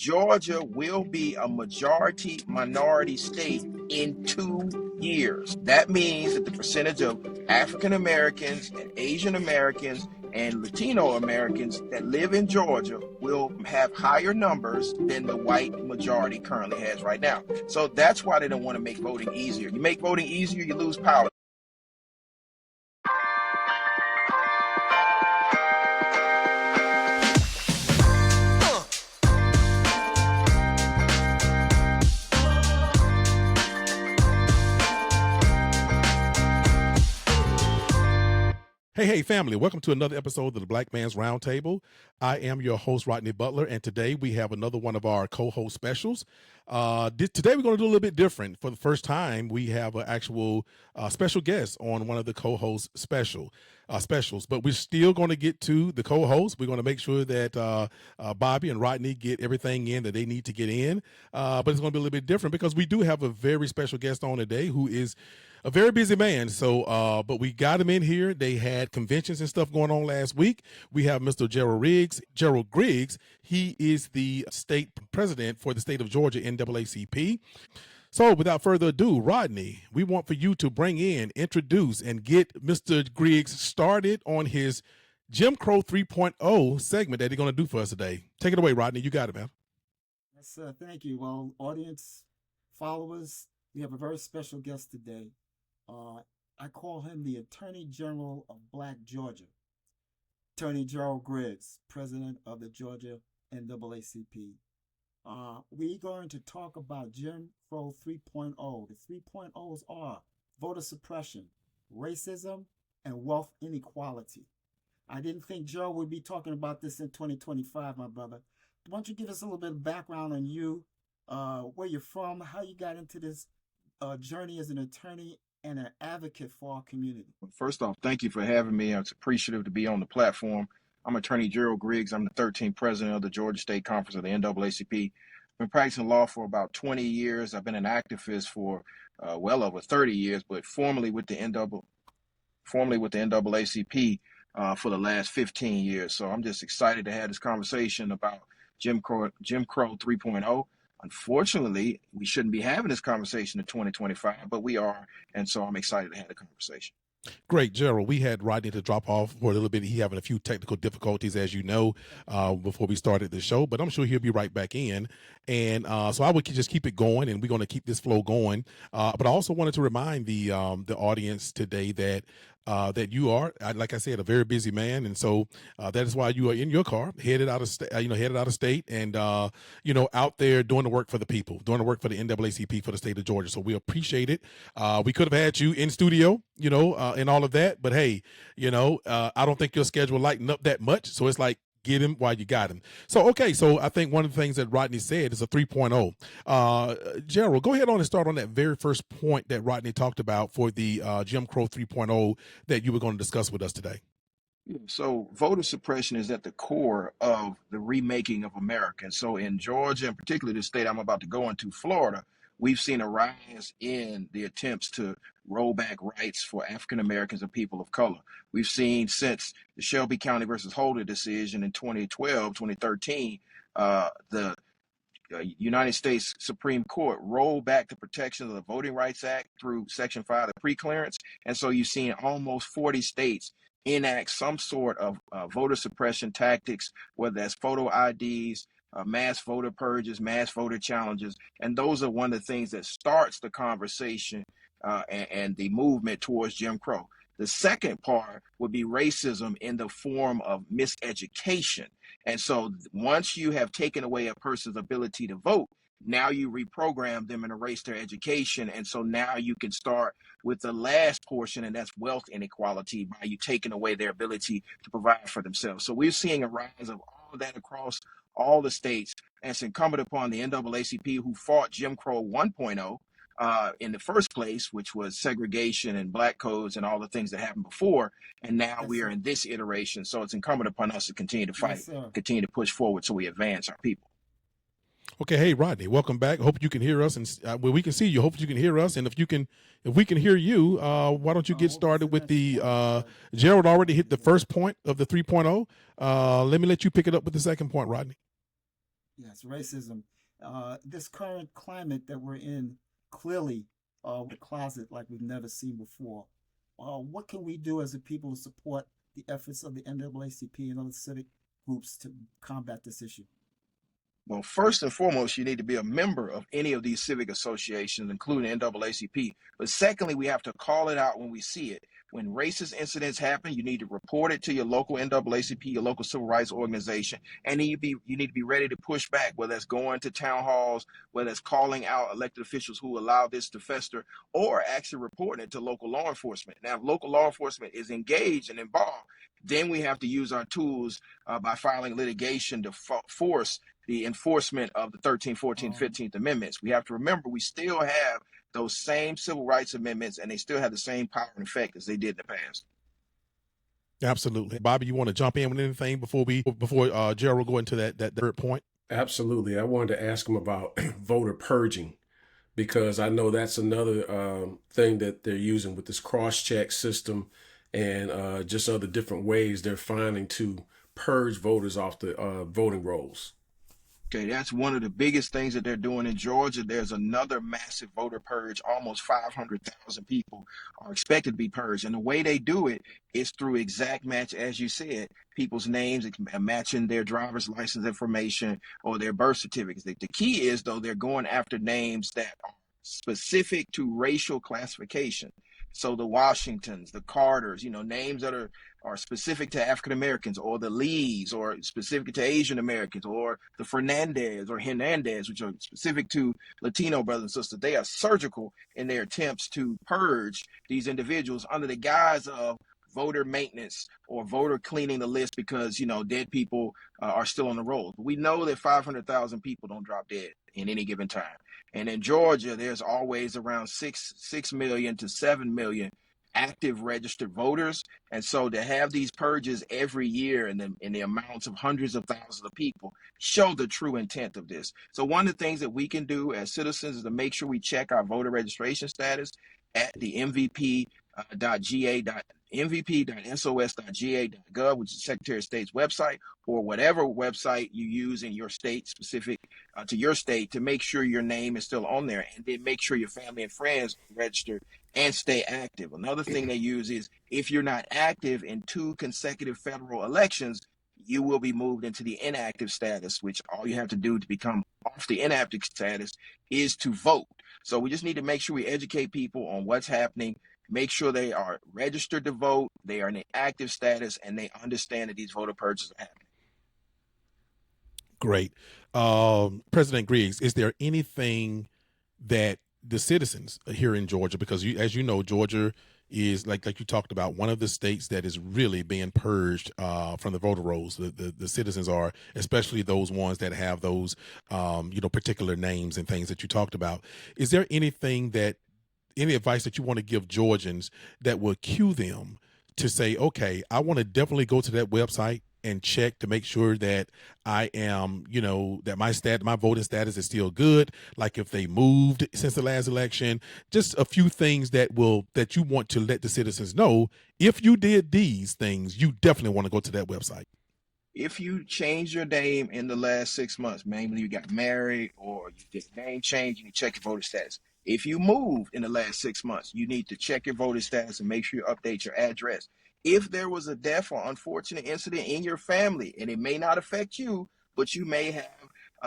Georgia will be a majority minority state in 2 years. That means that the percentage of African Americans and Asian Americans and Latino Americans that live in Georgia will have higher numbers than the white majority currently has right now. So that's why they don't want to make voting easier. You make voting easier, you lose power. Hey, family, welcome to another episode of the Black Man's Roundtable. I am your host, Rodney Butler, and today we have another one of our co-host specials. Today we're going to do a little bit different. For the first time, we have an actual special guest on one of the co-host specials, but we're still going to get to the co-hosts. We're going to make sure that Bobby and Rodney get everything in that they need to get in, but it's going to be a little bit different because we do have a very special guest on today who is a very busy man. So, but we got him in here. They had conventions and stuff going on last week. We have Mr. Gerald Griggs. He is the state president for the state of Georgia, NAACP. So without further ado, Rodney, we want for you to introduce, and get Mr. Griggs started on his Jim Crow 3.0 segment that he's going to do for us today. Take it away, Rodney. You got it, man. Yes, thank you. Well, audience, followers, we have a very special guest today. I call him the Attorney General of Black Georgia, Attorney Gerald Griggs, President of the Georgia NAACP. We're going to talk about Jim Crow 3.0. The 3.0s are voter suppression, racism, and wealth inequality. I didn't think Joe would be talking about this in 2025, my brother. Why don't you give us a little bit of background on you, where you're from, how you got into this journey as an attorney and an advocate for our community. First off, thank you for having me. It's appreciative to be on the platform. I'm Attorney Gerald Griggs. I'm the 13th president of the Georgia State Conference of the NAACP. I've been practicing law for about 20 years. I've been an activist for well over 30 years, but formally with the NAACP for the last 15 years. So I'm just excited to have this conversation about Jim Crow 3.0. Unfortunately, we shouldn't be having this conversation in 2025, but we are, and so I'm excited to have the conversation. Great, Gerald. We had Rodney to drop off for a little bit. He having a few technical difficulties, as you know, before we started the show, but I'm sure he'll be right back in. And so I would just keep it going, and we're going to keep this flow going. But I also wanted to remind the audience today that that you are, like I said, a very busy man, and so that is why you are in your car, headed out of state, and out there doing the work for the people, doing the work for the NAACP for the state of Georgia. So we appreciate it. We could have had you in studio, and all of that, but hey, I don't think your schedule lightened up that much. So it's like, get him while you got him. So, okay. So I think one of the things that Rodney said is a 3.0. Gerald, go ahead on and start on that very first point that Rodney talked about for the Jim Crow 3.0 that you were going to discuss with us today. So voter suppression is at the core of the remaking of America. And so in Georgia, and particularly the state I'm about to go into, Florida, we've seen a rise in the attempts to roll back rights for African Americans and people of color. We've seen since the Shelby County versus Holder decision in 2013, the United States Supreme Court rolled back the protection of the Voting Rights Act through Section 5, the preclearance. And so you've seen almost 40 states enact some sort of voter suppression tactics, whether that's photo IDs, mass voter purges, mass voter challenges. And those are one of the things that starts the conversation and the movement towards Jim Crow. The second part would be racism in the form of miseducation. And so once you have taken away a person's ability to vote, now you reprogram them and erase their education. And so now you can start with the last portion, and that's wealth inequality, by you taking away their ability to provide for themselves. So we're seeing a rise of all of that across all the states. And it's incumbent upon the NAACP, who fought Jim Crow 1.0 in the first place, which was segregation and black codes and all the things that happened before. And now we are in this iteration. So it's incumbent upon us to continue to fight, continue to push forward so we advance our people. Okay, hey Rodney, welcome back. Hope you can hear us, and we can see you. Hope you can hear us, and if we can hear you, why don't you get started with the Gerald already hit the first point of the 3.0. Let me let you pick it up with the second point, Rodney. Yes, racism. This current climate that we're in, clearly, the closet like we've never seen before. What can we do as a people to support the efforts of the NAACP and other civic groups to combat this issue? Well, first and foremost, you need to be a member of any of these civic associations, including NAACP. But secondly, we have to call it out when we see it. When racist incidents happen, you need to report it to your local NAACP, your local civil rights organization, and then you need to be ready to push back, whether it's going to town halls, whether it's calling out elected officials who allow this to fester, or actually reporting it to local law enforcement. Now, if local law enforcement is engaged and involved, then we have to use our tools by filing litigation to force the enforcement of the 13th, 14th, Um, 15th Amendments. We have to remember we still have those same civil rights amendments, and they still have the same power and effect as they did in the past. Absolutely. Bobby, you want to jump in with anything before Gerald go into that third point? Absolutely. I wanted to ask him about voter purging, because I know that's another thing that they're using with this cross-check system and just other different ways they're finding to purge voters off the voting rolls. Okay, that's one of the biggest things that they're doing in Georgia. There's another massive voter purge. Almost 500,000 people are expected to be purged. And the way they do it is through exact match, as you said, people's names, matching their driver's license information or their birth certificates. The key is, though, they're going after names that are specific to racial classification. So the Washingtons, the Carters, names that are specific to African Americans, or the Lees, or specific to Asian Americans, or the Fernandez or Hernandez, which are specific to Latino brothers and sisters. They are surgical in their attempts to purge these individuals under the guise of voter maintenance or voter cleaning the list, because dead people are still on the rolls. But we know that 500,000 people don't drop dead in any given time. And in Georgia, there's always around 6 million to 7 million active registered voters. And so to have these purges every year in the amounts of hundreds of thousands of people show the true intent of this. So one of the things that we can do as citizens is to make sure we check our voter registration status at the mvp.sos.ga.gov, which is the Secretary of State's website, or whatever website you use in your state, specific to your state, to make sure your name is still on there, and then make sure your family and friends register and stay active. Another thing they use is, if you're not active in 2 consecutive federal elections, you will be moved into the inactive status, which all you have to do to become off the inactive status is to vote. So we just need to make sure we educate people on what's happening, make sure they are registered to vote, they are in an active status, and they understand that these voter purges are happening. Great. President Griggs, is there anything that the citizens here in Georgia, because as you know, Georgia is, like you talked about, one of the states that is really being purged from the voter rolls. The citizens are, especially those ones that have those particular names and things that you talked about. Is there any advice that you want to give Georgians that will cue them to say, okay, I want to definitely go to that website and check to make sure that I am, that my voting status is still good. Like if they moved since the last election, just a few things that you want to let the citizens know. If you did these things, you definitely want to go to that website. If you change your name in the last 6 months, mainly you got married or you did a name change, you need to check your voter status. If you moved in the last 6 months, you need to check your voter status and make sure you update your address. If there was a death or unfortunate incident in your family, and it may not affect you, but you may have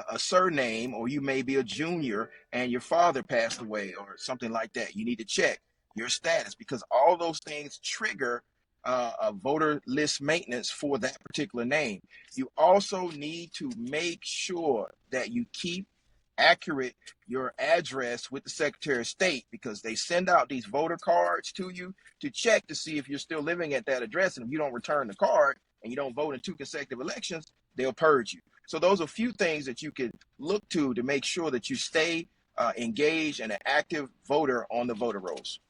a surname, or you may be a junior and your father passed away or something like that, you need to check your status, because all those things trigger a voter list maintenance for that particular name. You also need to make sure that you keep accurate your address with the Secretary of State, because they send out these voter cards to you to check to see if you're still living at that address. And if you don't return the card and you don't vote in 2 consecutive elections, they'll purge you. So those are a few things that you could look to make sure that you stay engaged and an active voter on the voter rolls.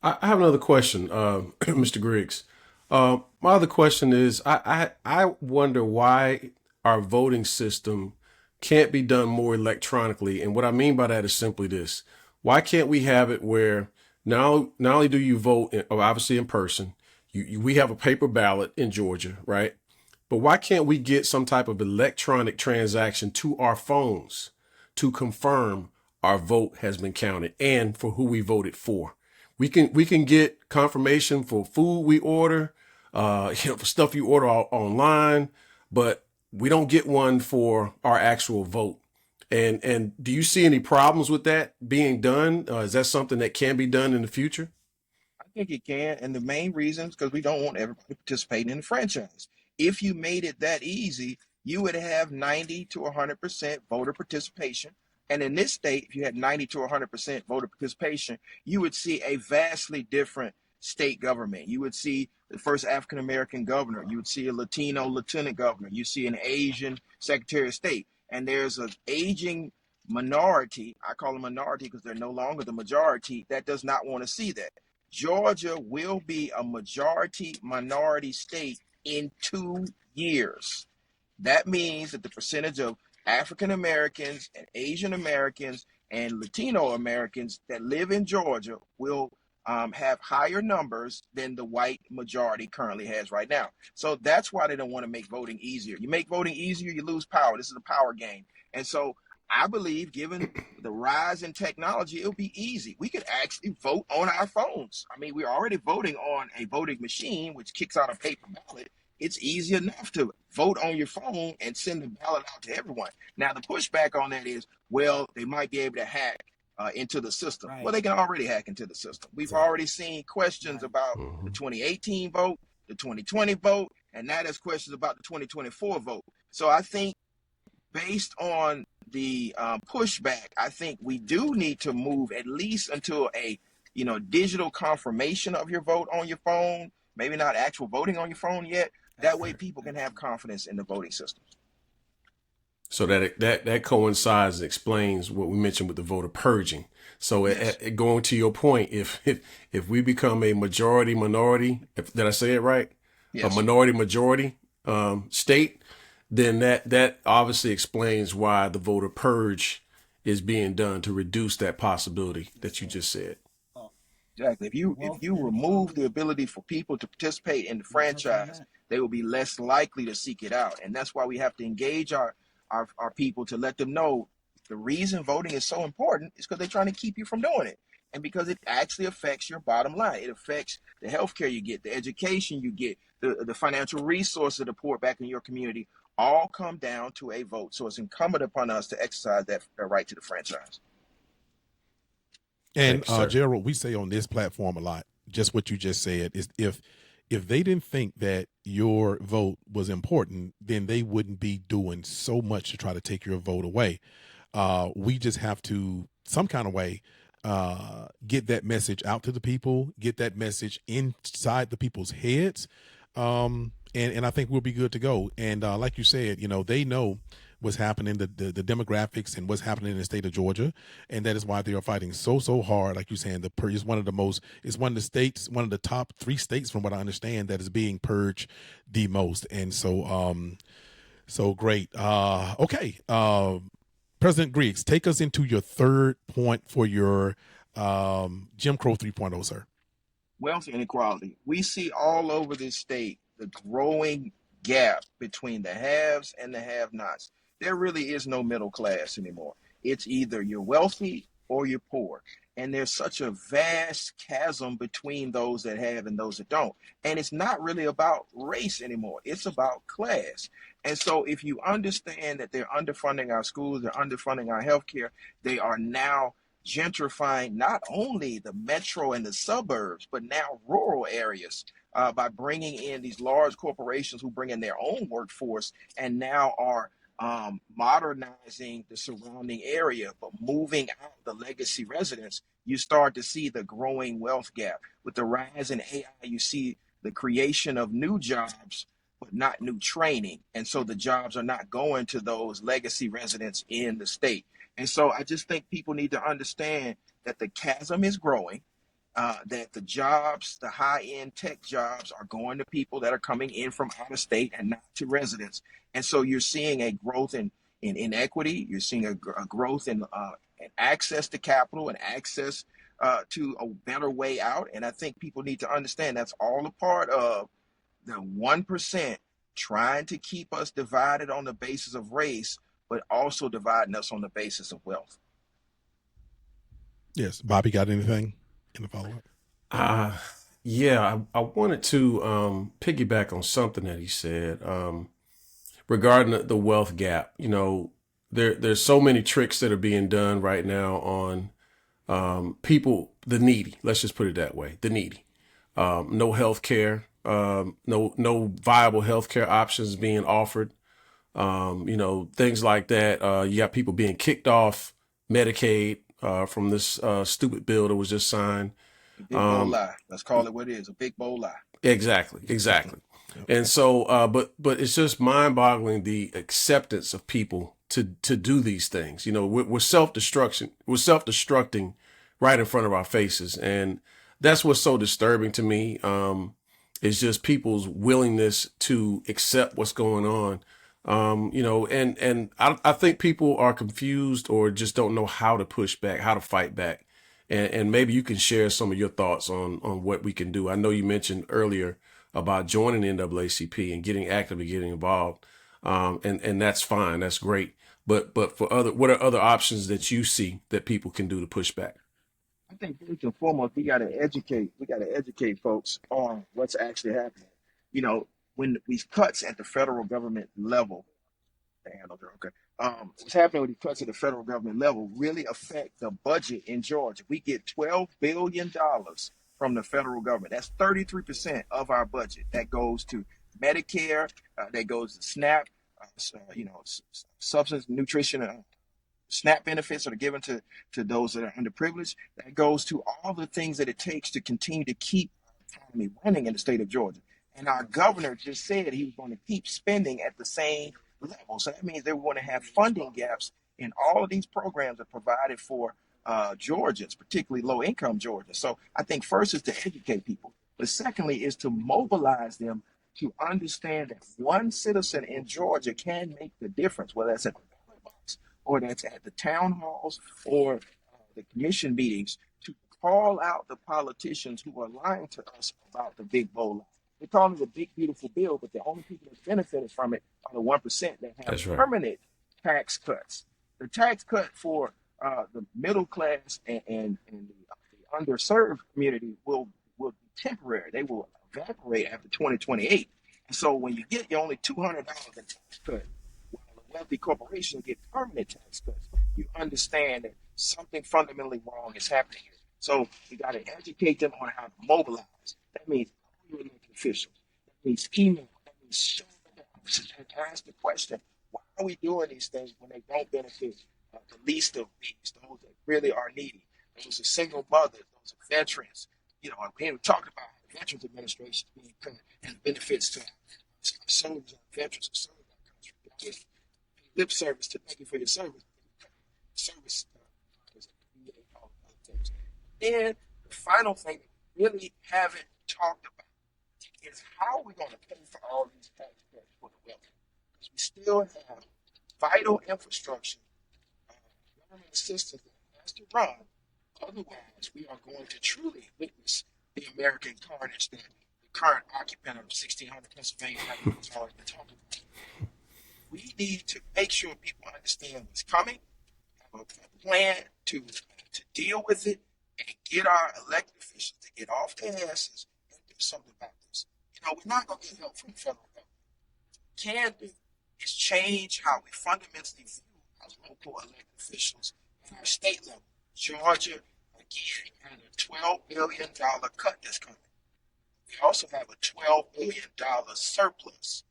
I have another question, Mr. Griggs. My other question is, I wonder why our voting system can't be done more electronically. And what I mean by that is simply this. Why can't we have it where not only do you vote, obviously in person, we have a paper ballot in Georgia, right? But why can't we get some type of electronic transaction to our phones to confirm our vote has been counted and for who we voted for? We can get confirmation for food we order, for stuff you order online, but we don't get one for our actual vote. And do you see any problems with that being done? Is that something that can be done in the future? I think it can, and the main reason is because we don't want everybody participating in the franchise. If you made it that easy, you would have 90 to 100% voter participation. And in this state, if you had 90 to 100% voter participation, you would see a vastly different state government. You would see the first African American governor. You would see a Latino lieutenant governor. You see an Asian secretary of state. And there's an aging minority, I call them minority because they're no longer the majority, that does not want to see that. Georgia will be a majority minority state in 2 years. That means that the percentage of African Americans and Asian Americans and Latino Americans that live in Georgia will have higher numbers than the white majority currently has right now. So that's why they don't want to make voting easier. You make voting easier, you lose power. This is a power game. And so I believe, given the rise in technology, it'll be easy. We could actually vote on our phones. I mean, we're already voting on a voting machine, which kicks out a paper ballot. It's easy enough to vote on your phone and send the ballot out to everyone. Now, the pushback on that is, well, they might be able to hack into the system. Right. Well, they can already hack into the system. We've already seen questions about the 2018 vote, the 2020 vote, and now there's questions about the 2024 vote. So I think based on the pushback, I think we do need to move at least until a digital confirmation of your vote on your phone. Maybe not actual voting on your phone yet. That way, people can have confidence in the voting system. So that coincides and explains what we mentioned with the voter purging. So Yes. Going to your point, if we become a majority minority, did I say it right? Yes. A minority majority state, then that obviously explains why the voter purge is being done to reduce that possibility that you just said. Exactly. If you remove the ability for people to participate in the franchise, they will be less likely to seek it out. And that's why we have to engage our people to let them know the reason voting is so important is because they're trying to keep you from doing it. And because it actually affects your bottom line. It affects the healthcare you get, the education you get, the financial resources that pour back in your community, all come down to a vote. So it's incumbent upon us to exercise that right to the franchise. And Thank you, Gerald, we say on this platform a lot, just what you just said, is if they didn't think that your vote was important, then they wouldn't be doing so much to try to take your vote away. We just have to, some kind of way, get that message out to the people, get that message inside the people's heads. And I think we'll be good to go. And like you said, they know what's happening, the demographics and what's happening in the state of Georgia. And that is why they are fighting so hard. Like you're saying, the purge is one of the top 3 states, from what I understand, that is being purged the most. And so great. Okay. President Griggs, take us into your third point for your Jim Crow 3.0, sir. Wealth inequality. We see all over this state the growing gap between the haves and the have-nots. There really is no middle class anymore. It's either you're wealthy or you're poor. And there's such a vast chasm between those that have and those that don't. And it's not really about race anymore. It's about class. And so if you understand that they're underfunding our schools, they're underfunding our healthcare, they are now gentrifying not only the metro and the suburbs, but now rural areas by bringing in these large corporations who bring in their own workforce and now are modernizing the surrounding area, but moving out the legacy residents. You start to see the growing wealth gap. With the rise in AI, you see the creation of new jobs, but not new training. And so the jobs are not going to those legacy residents in the state. And so I just think people need to understand that the chasm is growing, that the jobs, the high-end tech jobs, are going to people that are coming in from out of state and not to residents. And so you're seeing a growth in inequity. You're seeing a growth in access to capital and access to a better way out. And I think people need to understand that's all a part of the 1% trying to keep us divided on the basis of race, but also dividing us on the basis of wealth. Yes. Bobby, got anything in the follow-up? Yeah, I wanted to piggyback on something that he said regarding the wealth gap. You know, there's so many tricks that are being done right now on people, the needy. Let's just put it that way, the needy. No health care, no viable health care options being offered. You know, things like that. You got people being kicked off Medicaid from this stupid bill that was just signed. A big bold lie. Let's call it what it is, a big bold lie. Exactly. And so, but it's just mind-boggling the acceptance of people to do these things. You know, we're self-destructing right in front of our faces, and that's what's so disturbing to me. Is just people's willingness to accept what's going on. You know, and I think people are confused or just don't know how to push back, how to fight back. And maybe you can share some of your thoughts on what we can do. I know you mentioned earlier about joining the NAACP and getting active and getting involved. And that's fine. That's great. But what are other options that you see that people can do to push back? I think first and foremost, we got to educate. We got to educate folks on what's actually happening. You know, when these cuts at the federal government level, okay, what's happening with the cuts at the federal government level really affect the budget in Georgia. We get $12 billion from the federal government. That's 33% of our budget. That goes to Medicare, that goes to SNAP, substance nutrition, SNAP benefits that are given to those that are underprivileged. That goes to all the things that it takes to continue to keep our economy running in the state of Georgia. And our governor just said he was going to keep spending at the same level. So that means they want to have funding gaps in all of these programs that are provided for Georgians, particularly low-income Georgians. So I think first is to educate people, but secondly is to mobilize them to understand that one citizen in Georgia can make the difference, whether that's at the ballot box or that's at the town halls or the commission meetings, to call out the politicians who are lying to us about the big bowl lie. They call it a big, beautiful bill, but the only people that benefited from it are the 1% that have That's right. permanent tax cuts. The tax cut for the middle class and the underserved community will be temporary. They will evaporate after 2028. And so when you get your only $200 in tax cut, while the wealthy corporations get permanent tax cuts, you understand that something fundamentally wrong is happening here. So you got to educate them on how to mobilize. That means your elected officials. That means email. That means show the officers and ask the question, why are we doing these things when they don't benefit the least of these, those that really are needy? Those are single mothers, those are veterans. You know, we talked about the Veterans Administration being cut and benefits to soldiers and veterans who serve our country. Just lip service to thank you for your service. Service all other things. And the final thing that we really haven't talked about is how we're going to pay for all these tax cuts for the wealthy. Because we still have vital infrastructure, government assistance that has to run. Otherwise, we are going to truly witness the American carnage that the current occupant of 1600 Pennsylvania has already been talking about. We need to make sure people understand what's coming, have a plan to deal with it, and get our elected officials to get off their asses and do something about this. You know, we're not going to get help from the federal government. What we can do is change how we fundamentally view our local elected officials at our state level. Georgia, again, had a $12 billion cut that's coming. We also have a $12 billion surplus.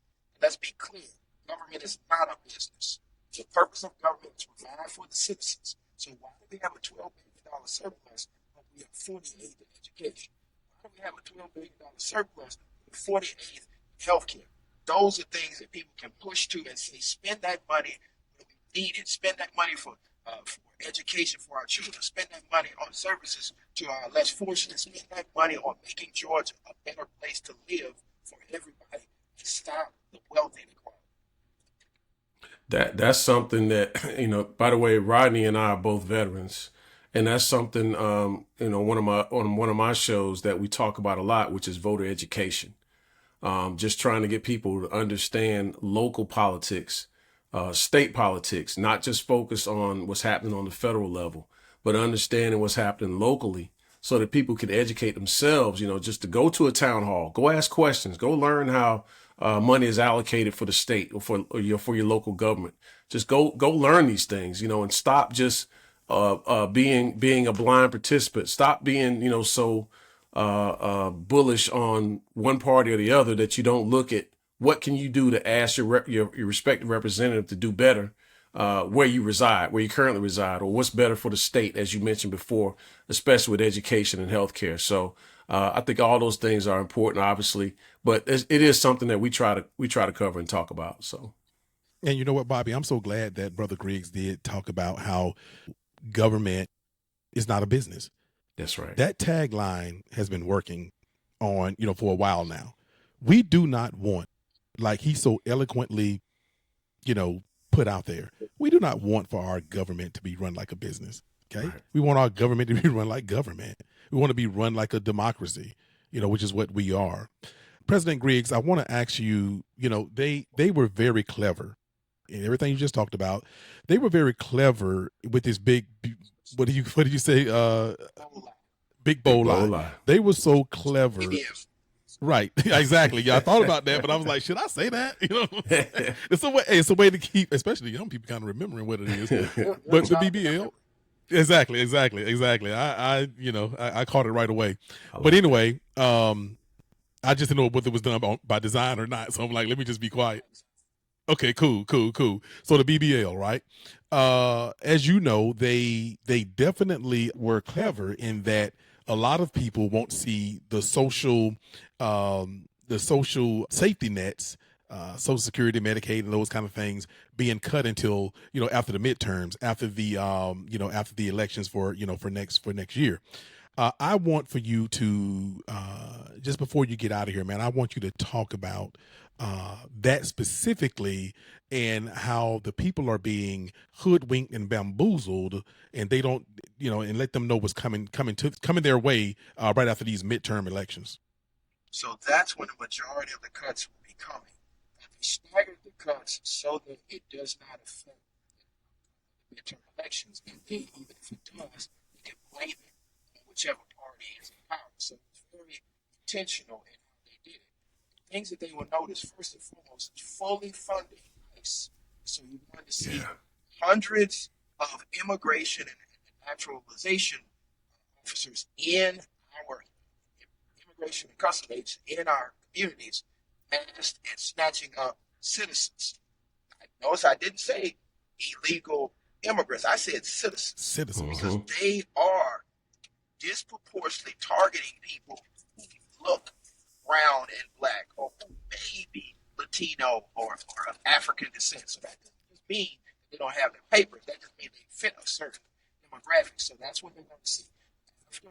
Let's be clear, government is not a business. The purpose of government is to provide for the citizens. So why do we have a $12 billion surplus when we have 48th in education? Why do we have a $12 billion surplus with 48th in healthcare? Those are things that people can push to and say, spend that money when we need it. Spend that money for education for our children. Spend that money on services to our less fortunate. Spend that money on making Georgia a better place to live for everybody and stop the wealth inequality. That's something that, you know, by the way, Rodney and I are both veterans. And that's something, you know, one of my shows that we talk about a lot, which is voter education. just trying to get people to understand local politics, state politics, not just focus on what's happening on the federal level, but understanding what's happening locally so that people can educate themselves, just to go to a town hall, go ask questions, go learn how money is allocated for the state or for your local government. Just go learn these things, and stop just being a blind participant. Stop being, so bullish on one party or the other that you don't look at what can you do to ask your respective representative to do better where you currently reside, or what's better for the state, as you mentioned before, especially with education and healthcare. So I think all those things are important, obviously, but it is something that we try to cover and talk about. So, and you know what, Bobby, I'm so glad that Brother Griggs did talk about how government is not a business. That's right. That tagline has been working on, for a while now. We do not want, like he so eloquently, put out there, we do not want for our government to be run like a business. Okay. Right. We want our government to be run like government. We want to be run like a democracy, which is what we are. President Griggs, I want to ask you, they were very clever in everything you just talked about. They were very clever with this big, what did you say? Big bold lie. They were so clever. Right, exactly. Yeah, I thought about that, but I was like, should I say that? It's a way to keep, especially young people, kind of remembering what it is. But the BBL, exactly. I caught it right away. But anyway, I just didn't know whether it was done by design or not. So I'm like, let me just be quiet. Okay, cool. So the BBL, right? As you know, they definitely were clever in that a lot of people won't see the social safety nets, Social Security, Medicaid, and those kind of things being cut until after the midterms, after the elections for next year. I want for you to just before you get out of here, man, I want you to talk about that specifically and how the people are being hoodwinked and bamboozled, and they don't, and let them know what's coming their way right after these midterm elections. So that's when the majority of the cuts will be coming. And they staggered the cuts so that it does not affect the midterm elections. And then, even if it does, they can blame it on whichever party is in power. So it's very intentional in how they did it. Things that they will notice, first and foremost, is fully funding ICE. So you're going to see hundreds of immigration and naturalization officers in our immigration and customs agents in our communities and snatching up citizens. Notice I didn't say illegal immigrants. I said citizens. Because they are disproportionately targeting people who look brown and black, or who may be Latino or of African descent. So that doesn't just mean they don't have their papers. That just means they fit a certain demographic. So that's what they're going to see. After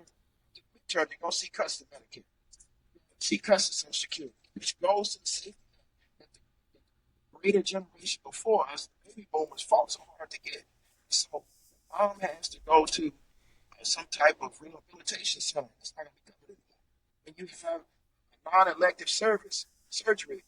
the midterm, they're going to see custom Medicare. See custom Social Security, which goes to the safety net that the greater generation before us, the baby boomers, fought so hard to get. So mom has to go to some type of rehabilitation center. It's not going to be covered anymore. When you have a non-elective surgery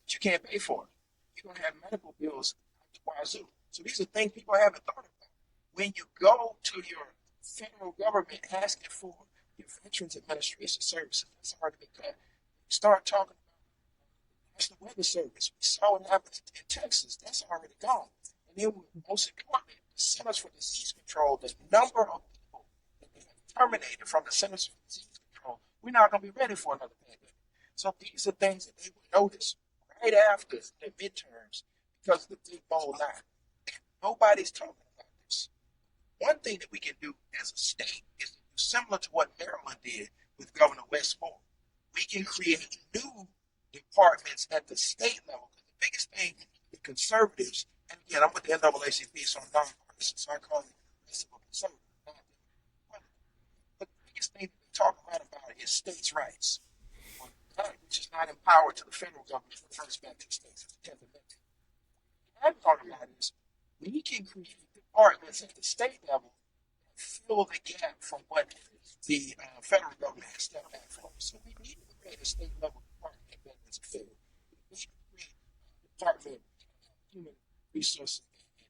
that you can't pay for, you're going to have medical bills out the wazoo. So these are things people haven't thought about. When you go to your federal government asking for your Veterans Administration services, that's hard to be cut. You start talking about National Weather Service. We saw what happened in Texas. That's already gone. And then, most importantly, the Centers for Disease Control, the number of people that they have terminated from the Centers for Disease Control, we're not going to be ready for another pandemic. So these are things that they will notice right after the midterms because of the big bold line. Nobody's talking about this. One thing that we can do as a state is similar to what Maryland did with Governor Westmore. We can create new departments at the state level. The biggest thing, the conservatives, and again, I'm with the NAACP, so I'm nonpartisan, so I call it conservative. But the biggest thing that we talk a lot about is states' rights, which is not empowered to the federal government, it refers back to the states, the 10th Amendment. What I'm talking about is we can create departments at the state level fill the gap from what the federal government has stepped back from. So we need to create a state level department independence of federal. We need to create a Department of Human Resources and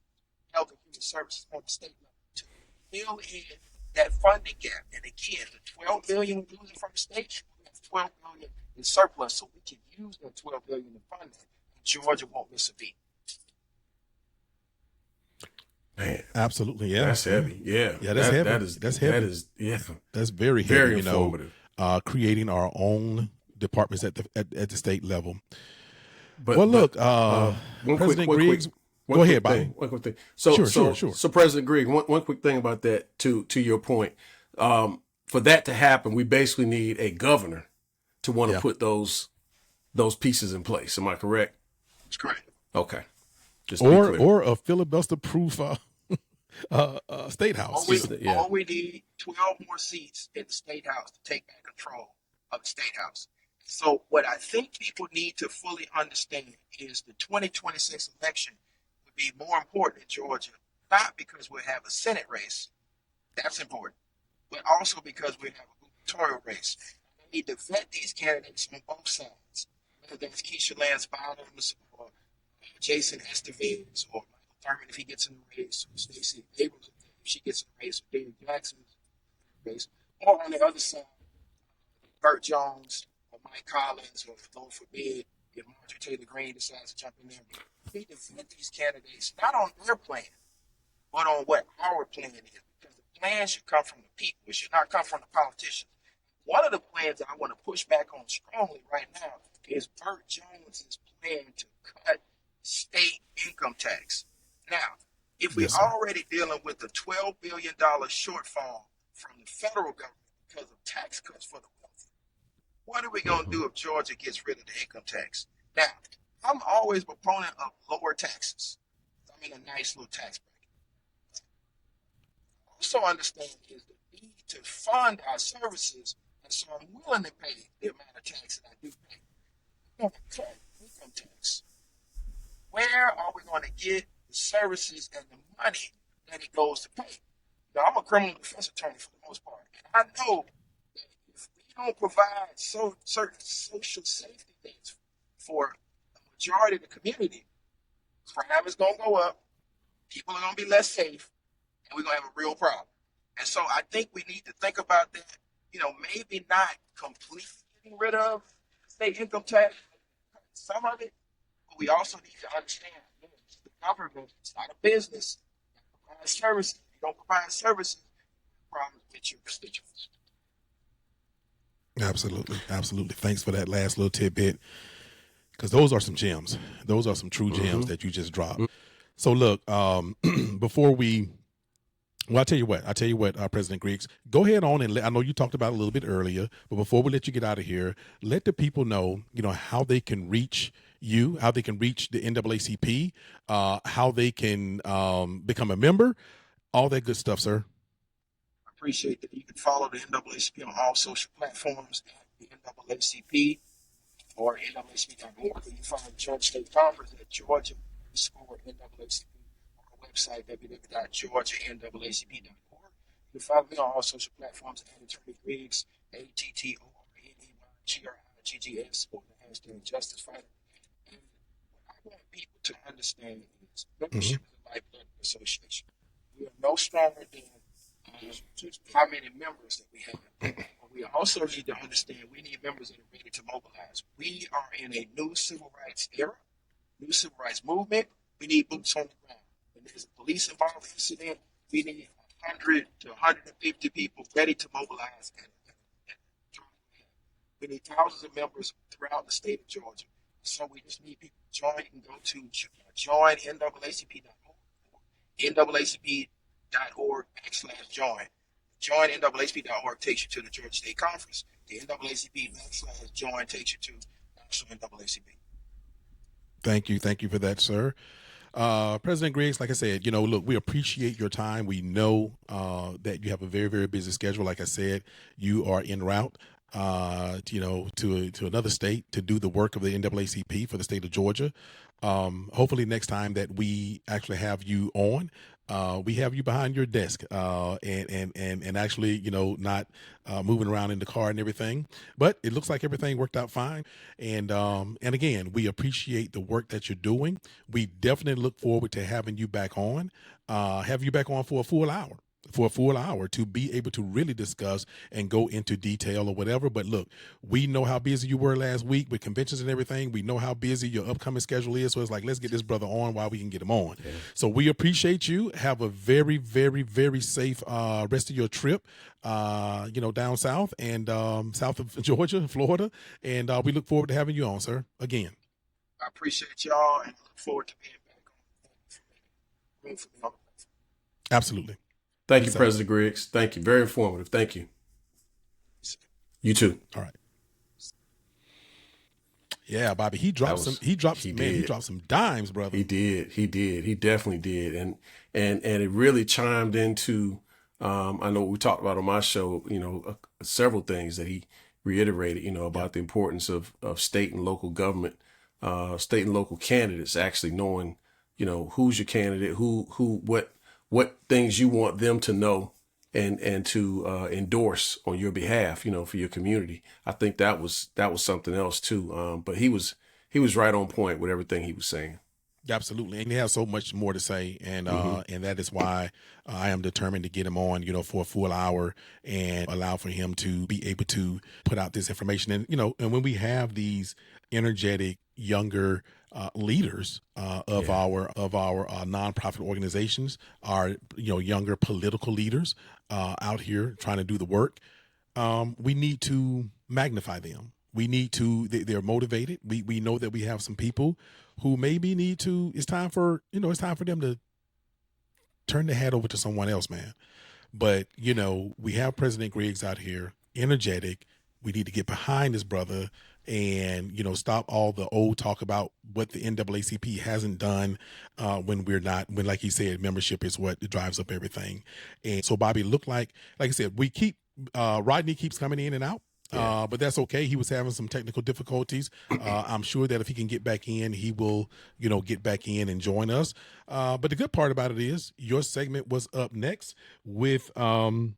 Health and Human Services on the state level to fill in that funding gap. And again, the 12 billion we're losing from the state, we have 12 billion in surplus, so we can use that 12 billion to fund that. And Georgia won't miss a beat. Man, absolutely, yeah. That's heavy. Yeah, that's heavy. That's heavy. That is, yeah, that's very heavy. Very informative. Creating our own departments at the state level. But look, one President quick, Griggs. Go ahead, Bob. One quick thing. So President Griggs, one quick thing about that. To your point, for that to happen, we basically need a governor to want to put those pieces in place. Am I correct? That's correct. Okay. Just or a filibuster-proof state house. All we need 12 more seats in the state house to take back control of the state house. So what I think people need to fully understand is the 2026 election would be more important in Georgia, not because we'll have a Senate race, that's important, but also because we have a gubernatorial race. We need to vet these candidates on both sides, whether that's Keisha Lance Bottoms or Jason Estevez or Michael Thurman if he gets in the race, or Stacey Abrams if she gets in the race, or David Jackson's race, or on the other side, Burt Jones or Mike Collins, or Lord forbid, if Marjorie Taylor Greene decides to jump in there. We need to vet these candidates, not on their plan, but on what our plan is. Because the plan should come from the people. It should not come from the politicians. One of the plans that I want to push back on strongly right now is Burt Jones's plan to cut state income tax. Now, if we're already dealing with a $12 billion shortfall from the federal government because of tax cuts for the wealthy, what are we going to do if Georgia gets rid of the income tax? Now, I'm always a proponent of lower taxes. I'm in a nice little tax bracket. Also understand is the need to fund our services, and so I'm willing to pay the amount of tax that I do pay. I'm going to cut income tax. Where are we going to get the services and the money that it goes to pay? Now, I'm a criminal defense attorney for the most part, and I know that if we don't provide certain social safety things for the majority of the community, crime is going to go up, people are going to be less safe, and we're going to have a real problem. And so I think we need to think about that, maybe not completely getting rid of state income tax, some of it, but we also need to understand the government is not a business. It provides services. If you don't provide services, problems with your constituents. Absolutely. Thanks for that last little tidbit, because those are some gems. Those are some true gems that you just dropped. So look, before we, I'll tell you what, President Griggs, go ahead on and I know you talked about it a little bit earlier, but before we let you get out of here, let the people know, how they can reach you, how they can reach the NAACP, how they can become a member, all that good stuff, sir. I appreciate that. You can follow the NAACP on all social platforms at the NAACP or NAACP.org. You can follow the Georgia State Conference at Georgia_NAACP on our website, www.georgianaacp.org. You can follow me on all social platforms at Attorney Griggs, ATTORNEYGRIGGS, or the hashtag Justice Fighter. And what I want people to understand is membership is a lifeblood association. We are no stronger than how many members that we have. But we also need to understand we need members that are ready to mobilize. We are in a new civil rights era, new civil rights movement. We need boots on the ground. When there's a police-involved incident, we need 100 to 150 people ready to mobilize. We need thousands of members throughout the state of Georgia. So we just need people to join. You can go to joinNAACP.org, NAACP.org/join. Join NAACP.org takes you to the Georgia State Conference. The NAACP/join takes you to National NAACP. Thank you for that, sir. President Griggs, like I said, look, we appreciate your time. We know that you have a very, very busy schedule. Like I said, you are en route, to another state to do the work of the NAACP for the state of Georgia. Hopefully next time that we actually have you on, we have you behind your desk, and actually, not moving around in the car and everything. But it looks like everything worked out fine. And again, we appreciate the work that you're doing. We definitely look forward to having you back on, for a full hour. To be able to really discuss and go into detail or whatever. But look, we know how busy you were last week with conventions and everything. We know how busy your upcoming schedule is. So it's like, let's get this brother on while we can get him on. Yeah. So we appreciate you. Have a very, very, very safe rest of your trip, down south and south of Georgia, Florida. And we look forward to having you on, sir, again. I appreciate y'all and look forward to being back on. Absolutely. Thank you, President Griggs. Thank you. Very informative. Thank you. You too. All right. Yeah, Bobby. He dropped some dimes, brother. He did. He definitely did. And it really chimed into I know we talked about on my show, several things that he reiterated, about the importance of state and local government, state and local candidates actually knowing, who's your candidate, what things you want them to know and to endorse on your behalf, for your community. I think that was something else too. But he was right on point with everything he was saying. Absolutely. And he has so much more to say. And and that is why I am determined to get him on, for a full hour and allow for him to be able to put out this information. And, and when we have these energetic, younger leaders of our nonprofit organizations, our younger political leaders out here trying to do the work, we need to magnify them. We need to. They're motivated. We know that we have some people who maybe need to. It's time for them to turn their head over to someone else, man. But we have President Griggs out here, energetic. We need to get behind this brother and stop all the old talk about what the NAACP hasn't done when like he said, membership is what drives up everything. And so Bobby, looked like I said, we keep Rodney keeps coming in and out. Yeah. But that's okay. He was having some technical difficulties. I'm sure that if he can get back in, he will, get back in and join us. But the good part about it is your segment was up next with one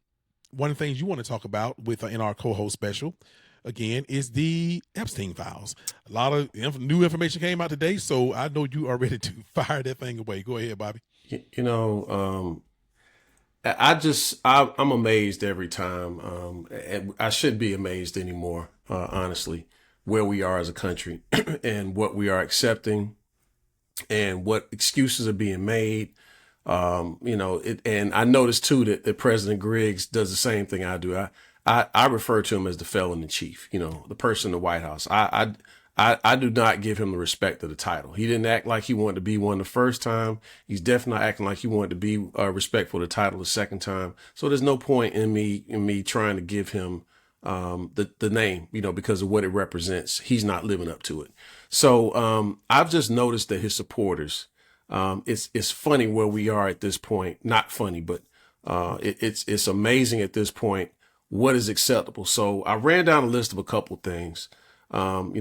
of the things you want to talk about in our co-host special. Again, is the Epstein files. A lot of new information came out today, so I know you are ready to fire that thing away. Go ahead, Bobby. I'm amazed every time. And I should be amazed anymore, honestly, where we are as a country and what we are accepting and what excuses are being made. And I noticed too that President Griggs does the same thing I do. I refer to him as the felon in chief, the person in the White House. I do not give him the respect of the title. He didn't act like he wanted to be one the first time. He's definitely not acting like he wanted to be respectful of the title the second time. So there's no point in me trying to give him the name, because of what it represents. He's not living up to it. So I've just noticed that his supporters, it's funny where we are at this point. Not funny, but it's amazing at this point what is acceptable. So I ran down a list of a couple things. And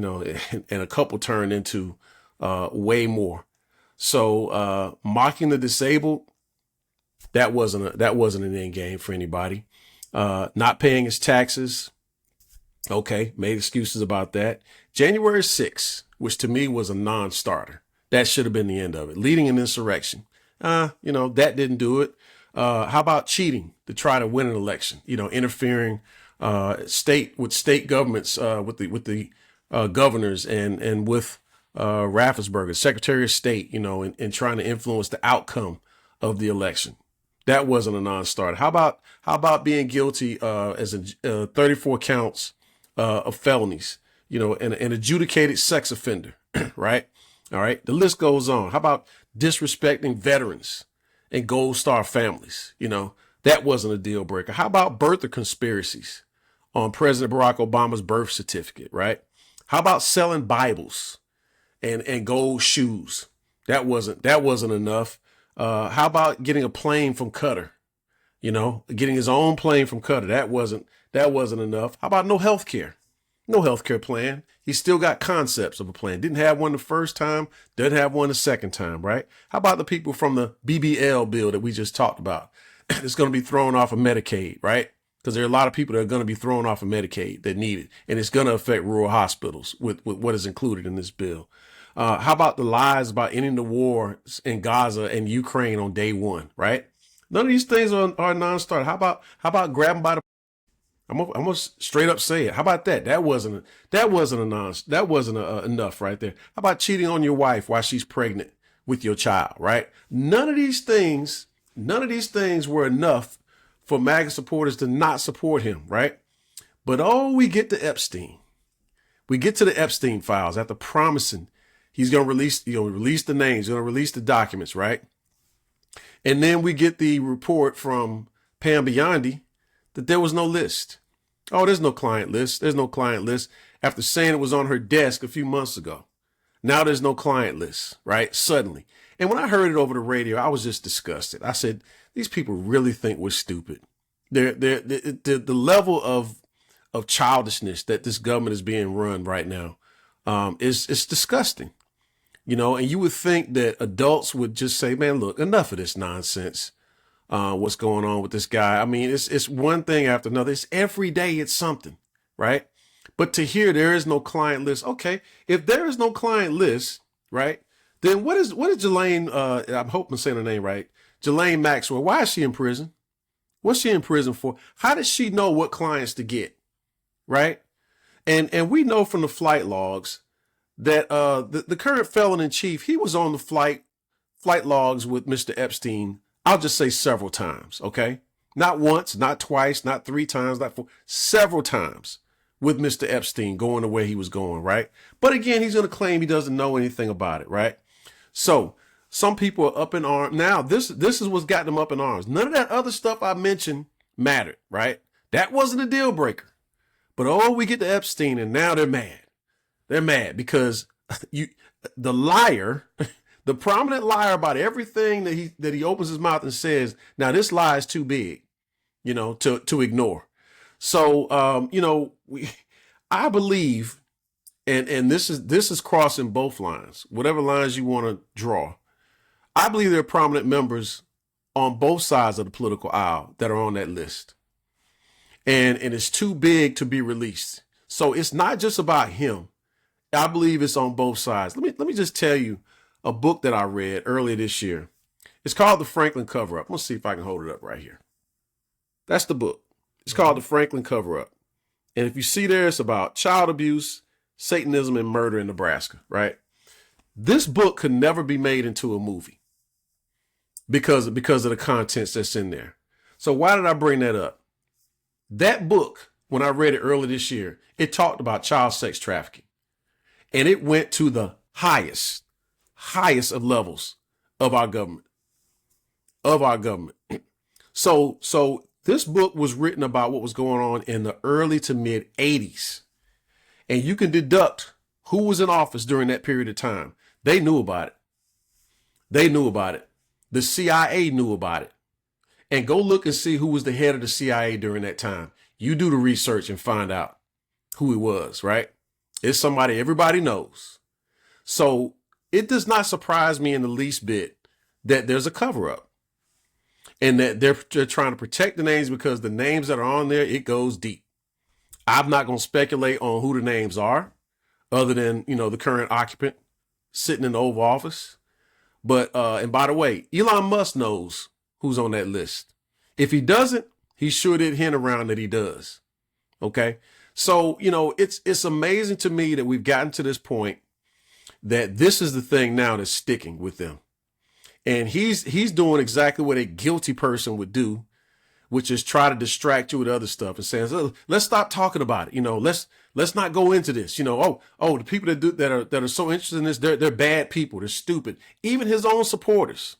a couple turned into way more. So mocking the disabled, that wasn't an end game for anybody. Not paying his taxes, okay, made excuses about that. January 6th, which to me was a non-starter. That should have been the end of it. Leading an insurrection, that didn't do it. How about cheating to try to win an election? Interfering state governments, with the governors and with Raffensperger, Secretary of State, and trying to influence the outcome of the election. That wasn't a non-starter. How about being guilty as 34 counts of felonies, and an adjudicated sex offender, right? All right. The list goes on. How about disrespecting veterans and Gold Star families? That wasn't a deal breaker. How about birther conspiracies on President Barack Obama's birth certificate, right? How about selling Bibles and gold shoes? That wasn't enough. How about getting a plane from Qatar? Getting his own plane from Qatar? That wasn't enough. How about no health care? No healthcare plan. He still got concepts of a plan. Didn't have one the first time, doesn't have one the second time, right? How about the people from the BBL bill that we just talked about? It's going to be thrown off of Medicaid, right? Because there are a lot of people that are going to be thrown off of Medicaid that need it. And it's going to affect rural hospitals with what is included in this bill. How about the lies about ending the war in Gaza and Ukraine on day one, right? None of these things are non-starter. How about grabbing by the, I'm gonna straight up say it. How about that? That wasn't enough right there. How about cheating on your wife while she's pregnant with your child, right? None of these things were enough for MAGA supporters to not support him, right? But we get to Epstein. We get to the Epstein files after promising he's going to release the names, going to release the documents, right? And then we get the report from Pam Biondi that there was no list. Oh, there's no client list. There's no client list after saying it was on her desk a few months ago. Now there's no client list, right? Suddenly. And when I heard it over the radio, I was just disgusted. I said, these people really think we're stupid. The level of childishness that this government is being run right now is disgusting. And you would think that adults would just say, man, look, enough of this nonsense. What's going on with this guy? I mean, it's one thing after another. It's every day it's something, right? But to hear there is no client list. Okay, if there is no client list, right, then what is Ghislaine, I'm hoping I'm saying her name right, Ghislaine Maxwell, why is she in prison? What's she in prison for? How does she know what clients to get, right? And we know from the flight logs that the current felon in chief, he was on the flight logs with Mr. Epstein, I'll just say several times, okay? Not once, not twice, not 3 times, not 4, several times with Mr. Epstein going the way he was going, right? But again, he's going to claim he doesn't know anything about it, right? So some people are up in arms. Now, this is what's got them up in arms. None of that other stuff I mentioned mattered, right? That wasn't a deal breaker. But we get to Epstein and now they're mad. They're mad because the liar, the prominent liar about everything that he opens his mouth and says, now this lie is too big, to ignore. So, I believe, and this is crossing both lines, whatever lines you want to draw. I believe there are prominent members on both sides of the political aisle that are on that list. And it's too big to be released. So it's not just about him. I believe it's on both sides. Let me just tell you a book that I read earlier this year. It's called The Franklin Cover-Up. Let's see if I can hold it up right here. That's the book. It's called The Franklin Cover-Up. And if you see there, it's about child abuse, Satanism, and murder in Nebraska, right? This book could never be made into a movie because of the contents that's in there. So why did I bring that up? That book, when I read it earlier this year, it talked about child sex trafficking. And it went to the highest of levels of our government. So this book was written about what was going on in the early to mid 80s. And you can deduct who was in office during that period of time. They knew about it. The CIA knew about it. And go look and see who was the head of the CIA during that time. You do the research and find out who he was, right? It's somebody everybody knows. So it does not surprise me in the least bit that there's a cover-up and that they're trying to protect the names because the names that are on there, it goes deep. I'm not going to speculate on who the names are other than, the current occupant sitting in the Oval Office. But, and by the way, Elon Musk knows who's on that list. If he doesn't, he's sure to hint around that he does. Okay. So, it's amazing to me that we've gotten to this point that this is the thing now that's sticking with them. And he's doing exactly what a guilty person would do, which is try to distract you with other stuff and saying, oh, let's stop talking about it. Let's not go into this. The people that are so interested in this, they're bad people. They're stupid. Even his own supporters,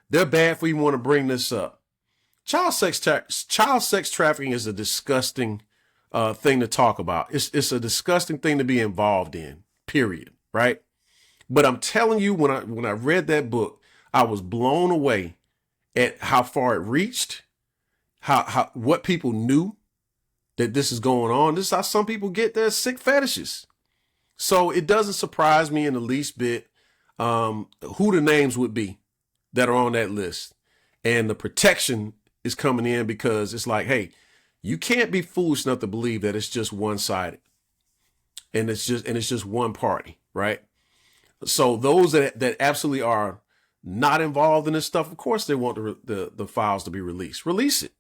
they're bad for even want to bring this up. Child sex trafficking is a disgusting thing to talk about. It's a disgusting thing to be involved in, period. Right. But I'm telling you, when I read that book, I was blown away at how far it reached, how what people knew, that this is going on. This is how some people get their sick fetishes. So it doesn't surprise me in the least bit who the names would be that are on that list. And the protection is coming in because it's like, hey, you can't be foolish enough to believe that it's just one-sided. And it's just one party, right? So those that absolutely are not involved in this stuff, of course they want the files to be released. Release it,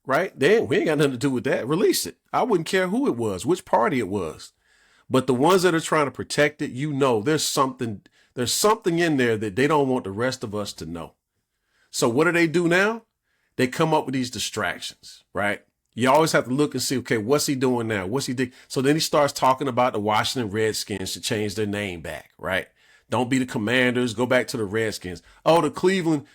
right? We ain't got nothing to do with that. Release it. I wouldn't care who it was, which party it was. But the ones that are trying to protect it, there's something in there that they don't want the rest of us to know. So what do they do now? They come up with these distractions, right? You always have to look and see, okay, what's he doing now? What's he doing? So then he starts talking about the Washington Redskins should change their name back, right? Don't be the Commanders, go back to the Redskins. Oh, the Cleveland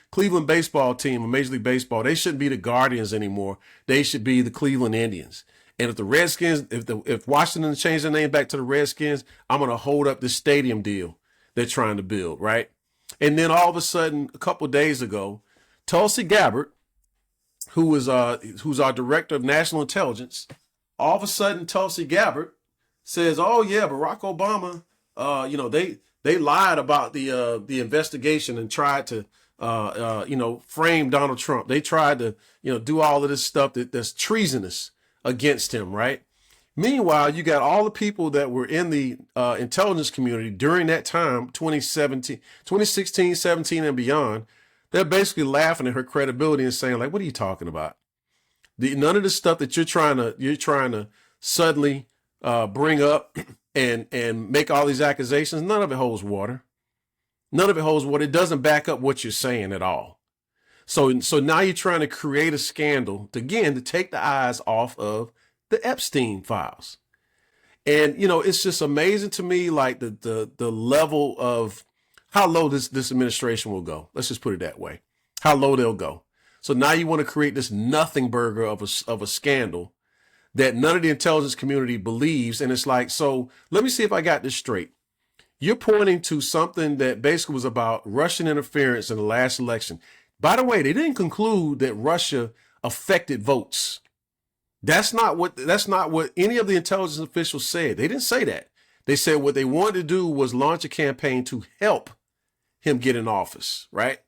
baseball team, Major League Baseball, they shouldn't be the Guardians anymore. They should be the Cleveland Indians. And if the Redskins, if Washington changed their name back to the Redskins, I'm going to hold up this stadium deal they're trying to build, right? And then all of a sudden, a couple of days ago, Tulsi Gabbard, who's our director of national intelligence, all of a sudden Tulsi Gabbard says, "Oh yeah, Barack Obama, they lied about the investigation and tried to frame Donald Trump. They tried to do all of this stuff that's treasonous against him, right?" Meanwhile, you got all the people that were in the intelligence community during that time, 2016, 17, and beyond. They're basically laughing at her credibility and saying, like, what are you talking about? None of the stuff that you're trying to suddenly bring up and make all these accusations, none of it holds water. None of it holds water. It doesn't back up what you're saying at all. So now you're trying to create a scandal to take the eyes off of the Epstein files. And, it's just amazing to me, like the level of how low this administration will go. Let's just put it that way. How low they'll go. So now you want to create this nothing burger of a scandal that none of the intelligence community believes. And it's like, so let me see if I got this straight. You're pointing to something that basically was about Russian interference in the last election. By the way, they didn't conclude that Russia affected votes. That's not what any of the intelligence officials said. They didn't say that. They said what they wanted to do was launch a campaign to help him get in office, right?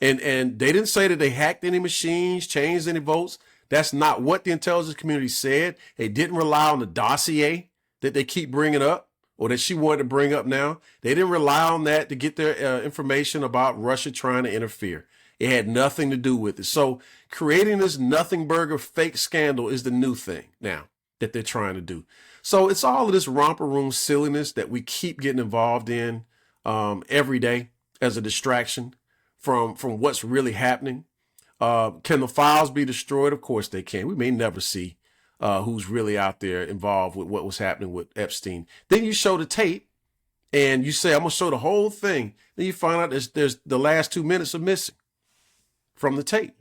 And they didn't say that they hacked any machines, changed any votes. That's not what the intelligence community said. They didn't rely on the dossier that they keep bringing up, or that she wanted to bring up now. They didn't rely on that to get their information about Russia trying to interfere. It had nothing to do with it. So creating this nothing burger fake scandal is the new thing now that they're trying to do. So it's all of this romper room silliness that we keep getting involved in every day as a distraction from what's really happening. Can the files be destroyed? Of course they can. We may never see who's really out there involved with what was happening with Epstein. Then you show the tape and you say, I'm going to show the whole thing. Then you find out there's the last 2 minutes are missing from the tape.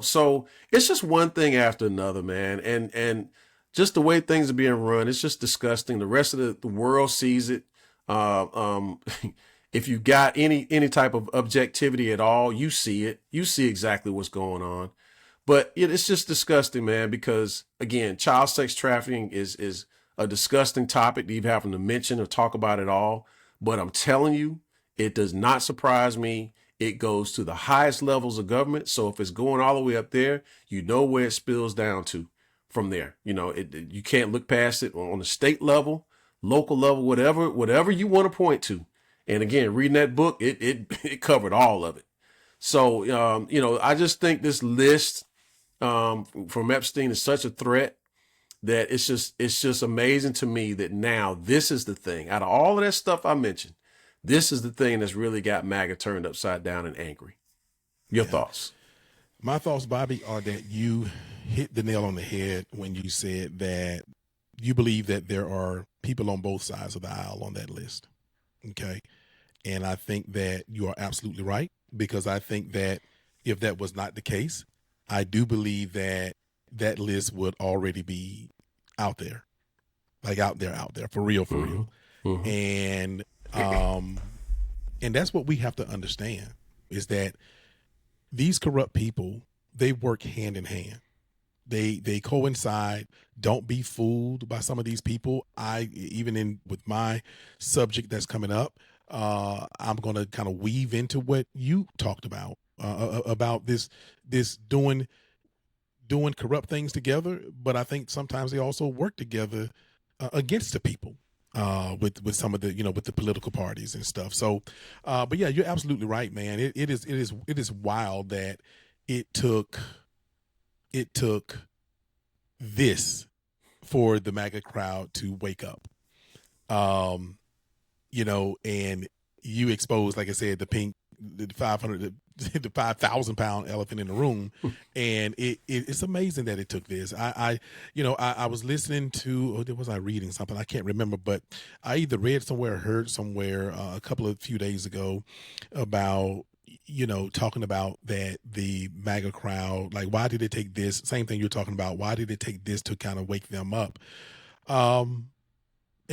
So it's just one thing after another, man. And just the way things are being run, it's just disgusting. The rest of the world sees it. If you got any type of objectivity at all, you see it. You see exactly what's going on. But it's just disgusting, man, because, again, child sex trafficking is a disgusting topic to even having to mention or talk about at all. But I'm telling you, it does not surprise me. It goes to the highest levels of government. So if it's going all the way up there, where it spills down to from there. You can't look past it on the state level, local level, whatever you want to point to. And again, reading that book, it covered all of it. So, I just think this list from Epstein is such a threat that it's just amazing to me that now this is the thing. Out of all of that stuff I mentioned, this is the thing that's really got MAGA turned upside down and angry. Your thoughts? My thoughts, Bobby, are that you hit the nail on the head when you said that you believe that there are people on both sides of the aisle on that list. Okay. And I think that you are absolutely right, because I think that if that was not the case, I do believe that that list would already be out there, like out there, for real. Mm-hmm. And that's what we have to understand, is that these corrupt people, they work hand in hand. They coincide. Don't be fooled by some of these people. With my subject that's coming up, I'm going to kind of weave into what you talked about this doing corrupt things together, but I think sometimes they also work together against the people with some of the with the political parties and stuff. So, but yeah, you're absolutely right, man. It is wild that it took this for the MAGA crowd to wake up. And you exposed, like I said, the 5,000 pound elephant in the room. And it's amazing that it took this. I was listening to, was I reading something? I can't remember, but I either read somewhere or heard somewhere a few days ago about, talking about that the MAGA crowd, like, why did it take this? Same thing you're talking about. Why did it take this to kind of wake them up? And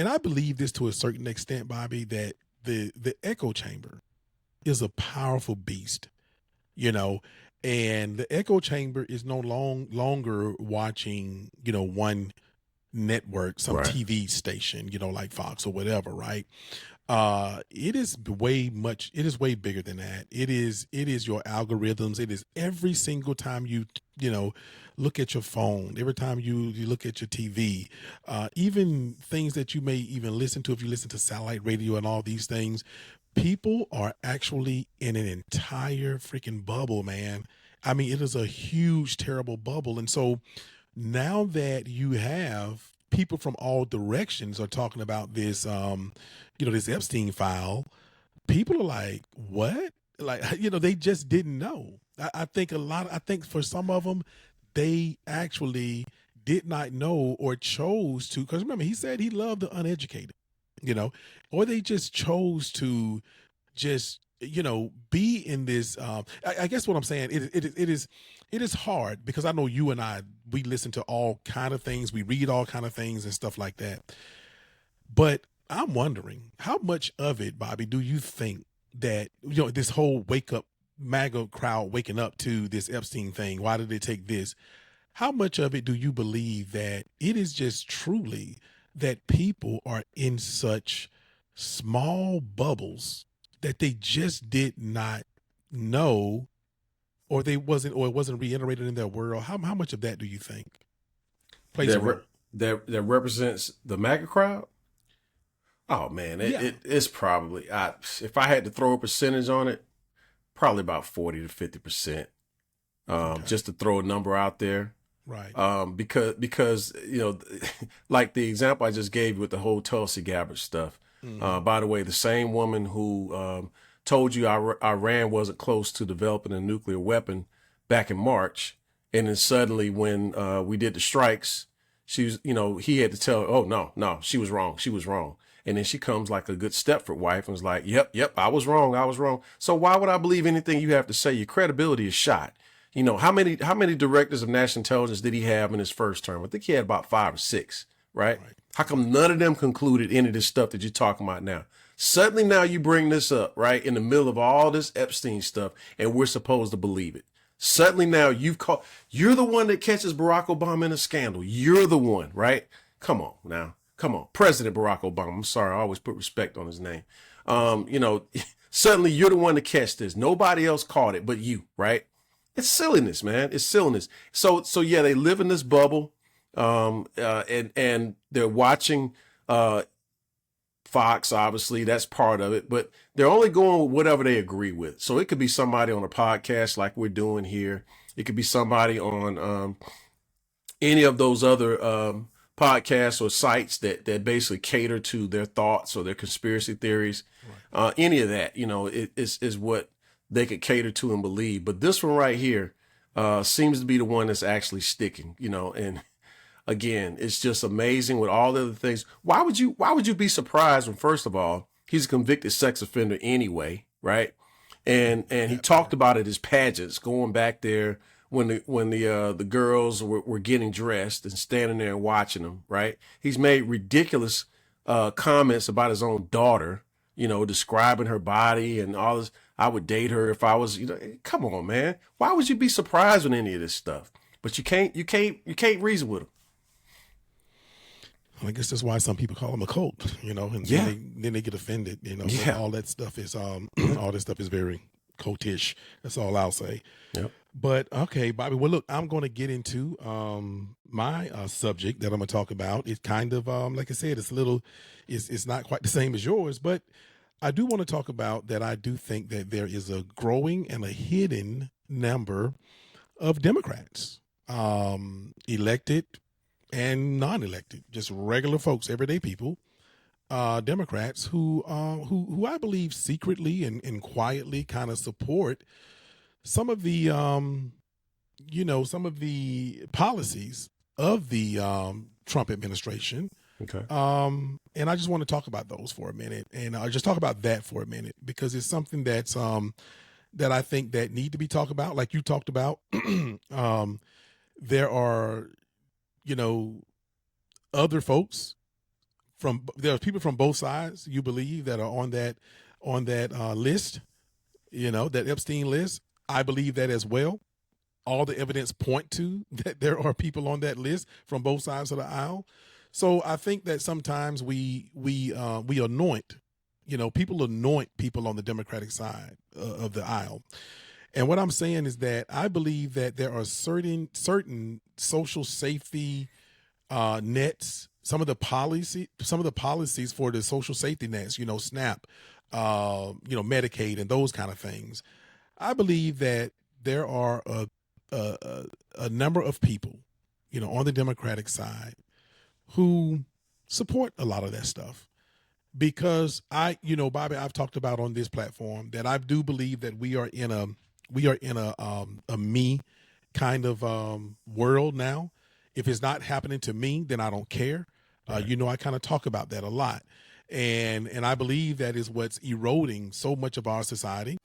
I believe this to a certain extent, Bobby, that the echo chamber is a powerful beast, and the echo chamber is no longer watching, one network, some Right. TV station, like Fox or whatever, right? It is way bigger than that. It is your algorithms. It is every single time you look at your phone, every time you look at your TV, even things that you may even listen to, if you listen to satellite radio and all these things, people are actually in an entire freaking bubble, man. I mean, it is a huge, terrible bubble. And so now that you have people from all directions are talking about this, this Epstein file, people are like, what? Like, they just didn't know. I think for some of them, they actually did not know or chose to, because remember, he said he loved the uneducated, or they just chose to just, be in this. I guess what I'm saying, it is hard, because I know you and I, we listen to all kind of things, we read all kind of things and stuff like that. But I'm wondering, how much of it, Bobby, do you think that, this whole wake up, MAGA crowd waking up to this Epstein thing, why did it take this? How much of it do you believe that it is just truly that people are in such small bubbles that they just did not know, or it wasn't reiterated in their world? How much of that do you think plays a role? That represents the MAGA crowd? Oh man, it's probably, if I had to throw a percentage on it, probably about 40 to 50%. Just to throw a number out there. Right. Because like the example I just gave you with the whole Tulsi Gabbard stuff. By the way, the same woman who told you Iran wasn't close to developing a nuclear weapon back in March, and then suddenly when we did the strikes, she was, he had to tell her, oh no, she was wrong. And then she comes like a good Stepford wife and was like, yep, I was wrong. So why would I believe anything you have to say? Your credibility is shot. How many directors of national intelligence did he have in his first term? I think he had about 5 or 6, right? How come none of them concluded any of this stuff that you're talking about now? Suddenly now you bring this up, right, in the middle of all this Epstein stuff, and we're supposed to believe it. Suddenly now you're the one that catches Barack Obama in a scandal. You're the one, right? Come on now. Come on. President Barack Obama. I'm sorry. I always put respect on his name. Suddenly you're the one to catch this. Nobody else caught it but you, right? It's silliness, man. It's silliness. So yeah, they live in this bubble, and they're watching Fox. Obviously, that's part of it, but they're only going with whatever they agree with. So it could be somebody on a podcast like we're doing here. It could be somebody on any of those other podcasts or sites that basically cater to their thoughts or their conspiracy theories. Right. Any of that, is what they could cater to and believe. But this one right here seems to be the one that's actually sticking, and again, it's just amazing with all the other things. Why would you be surprised when, first of all, he's a convicted sex offender anyway, right? And he talked about it as pageants, going back there when the girls were getting dressed and standing there and watching them, right? He's made ridiculous comments about his own daughter, describing her body and all this. I would date her if I was, come on, man. Why would you be surprised with any of this stuff? but you can't reason with them. I guess that's why some people call them a cult, you know, and Yeah. then they get offended, you know. Yeah. All that stuff is all this stuff is very cultish. That's all I'll say. Yep. But okay, Bobby. Well, look, I'm going to get into my subject that I'm going to talk about. It's kind of like I said, it's not quite the same as yours, but I do want to talk about that. I do think that there is a growing and a hidden number of Democrats, elected and non-elected, just regular folks, everyday people, Democrats who I believe secretly and quietly kind of support some of the some of the policies of the Trump administration. Okay. And I just want to talk about those for a minute, and I'll just talk about that for a minute because it's something that's that I think that need to be talked about, like you talked about. There are, other folks there are people from both sides, you believe, that are on that list, that Epstein list. I believe that as well. All the evidence point to that there are people on that list from both sides of the aisle. So I think that sometimes we anoint, people anoint people on the Democratic side of the aisle. And what I'm saying is that I believe that there are certain social safety nets, some of the policies for the social safety nets, SNAP, Medicaid and those kind of things. I believe that there are a number of people, on the Democratic side who support a lot of that stuff. Because Bobby, I've talked about on this platform that I do believe that we are in a me kind of world now. If it's not happening to me, then I don't care. Right. I kind of talk about that a lot. And I believe that is what's eroding so much of our society,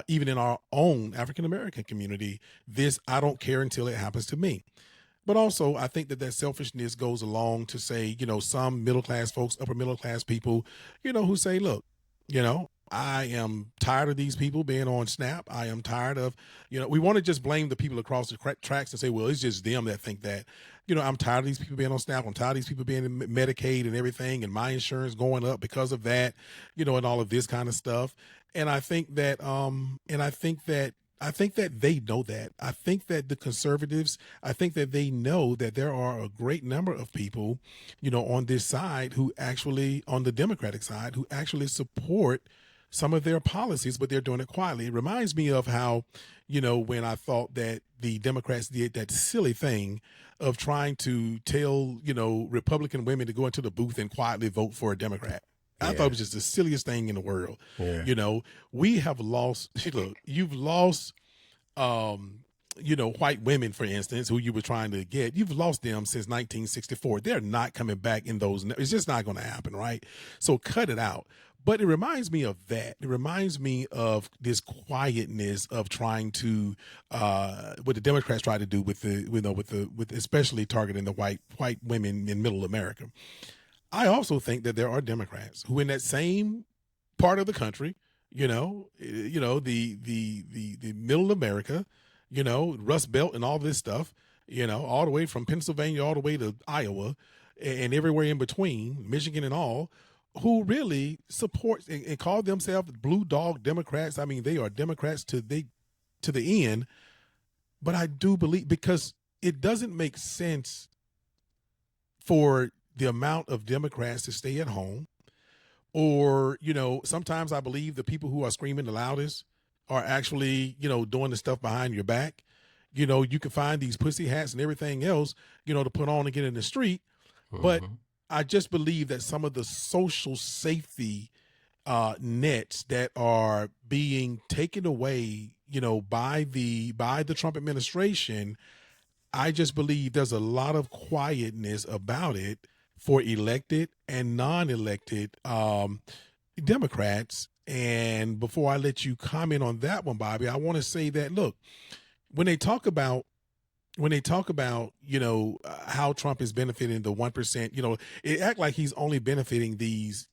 even in our own African-American community. This, I don't care until it happens to me. But also, I think that selfishness goes along to say, some middle-class folks, upper middle-class people, who say, look, I am tired of these people being on SNAP. I am tired of, we want to just blame the people across the tracks and say, well, it's just them that think that. I'm tired of these people being on SNAP. I'm tired of these people being in Medicaid and everything, and my insurance going up because of that, and all of this kind of stuff. And I think that, I think that they know that. I think that the conservatives, I think that they know that there are a great number of people, on this side who actually, on the Democratic side, who actually support some of their policies, but they're doing it quietly. It reminds me of how, when I thought that the Democrats did that silly thing of trying to tell, Republican women to go into the booth and quietly vote for a Democrat. I thought it was just the silliest thing in the world. Yeah. We have lost, look, you've lost, white women, for instance, who you were trying to get. You've lost them since 1964. They're not coming back in those. It's just not going to happen, right? So cut it out. But it reminds me of that. It reminds me of this quietness of trying to, what the Democrats try to do with with especially targeting the white women in middle America. I also think that there are Democrats who in that same part of the country, the middle America, Rust Belt and all this stuff, all the way from Pennsylvania all the way to Iowa and everywhere in between, Michigan and all, who really support and call themselves blue dog Democrats. I mean, they are Democrats to the end. But I do believe, because it doesn't make sense for the amount of Democrats to stay at home, or, sometimes I believe the people who are screaming the loudest are actually, doing the stuff behind your back. You can find these pussy hats and everything else, to put on and get in the street. Mm-hmm. But I just believe that some of the social safety nets that are being taken away, by the Trump administration, I just believe there's a lot of quietness about it for elected and non-elected Democrats. And before I let you comment on that one, Bobby, I want to say that, look, when they talk about, how Trump is benefiting the 1%, it act like he's only benefiting these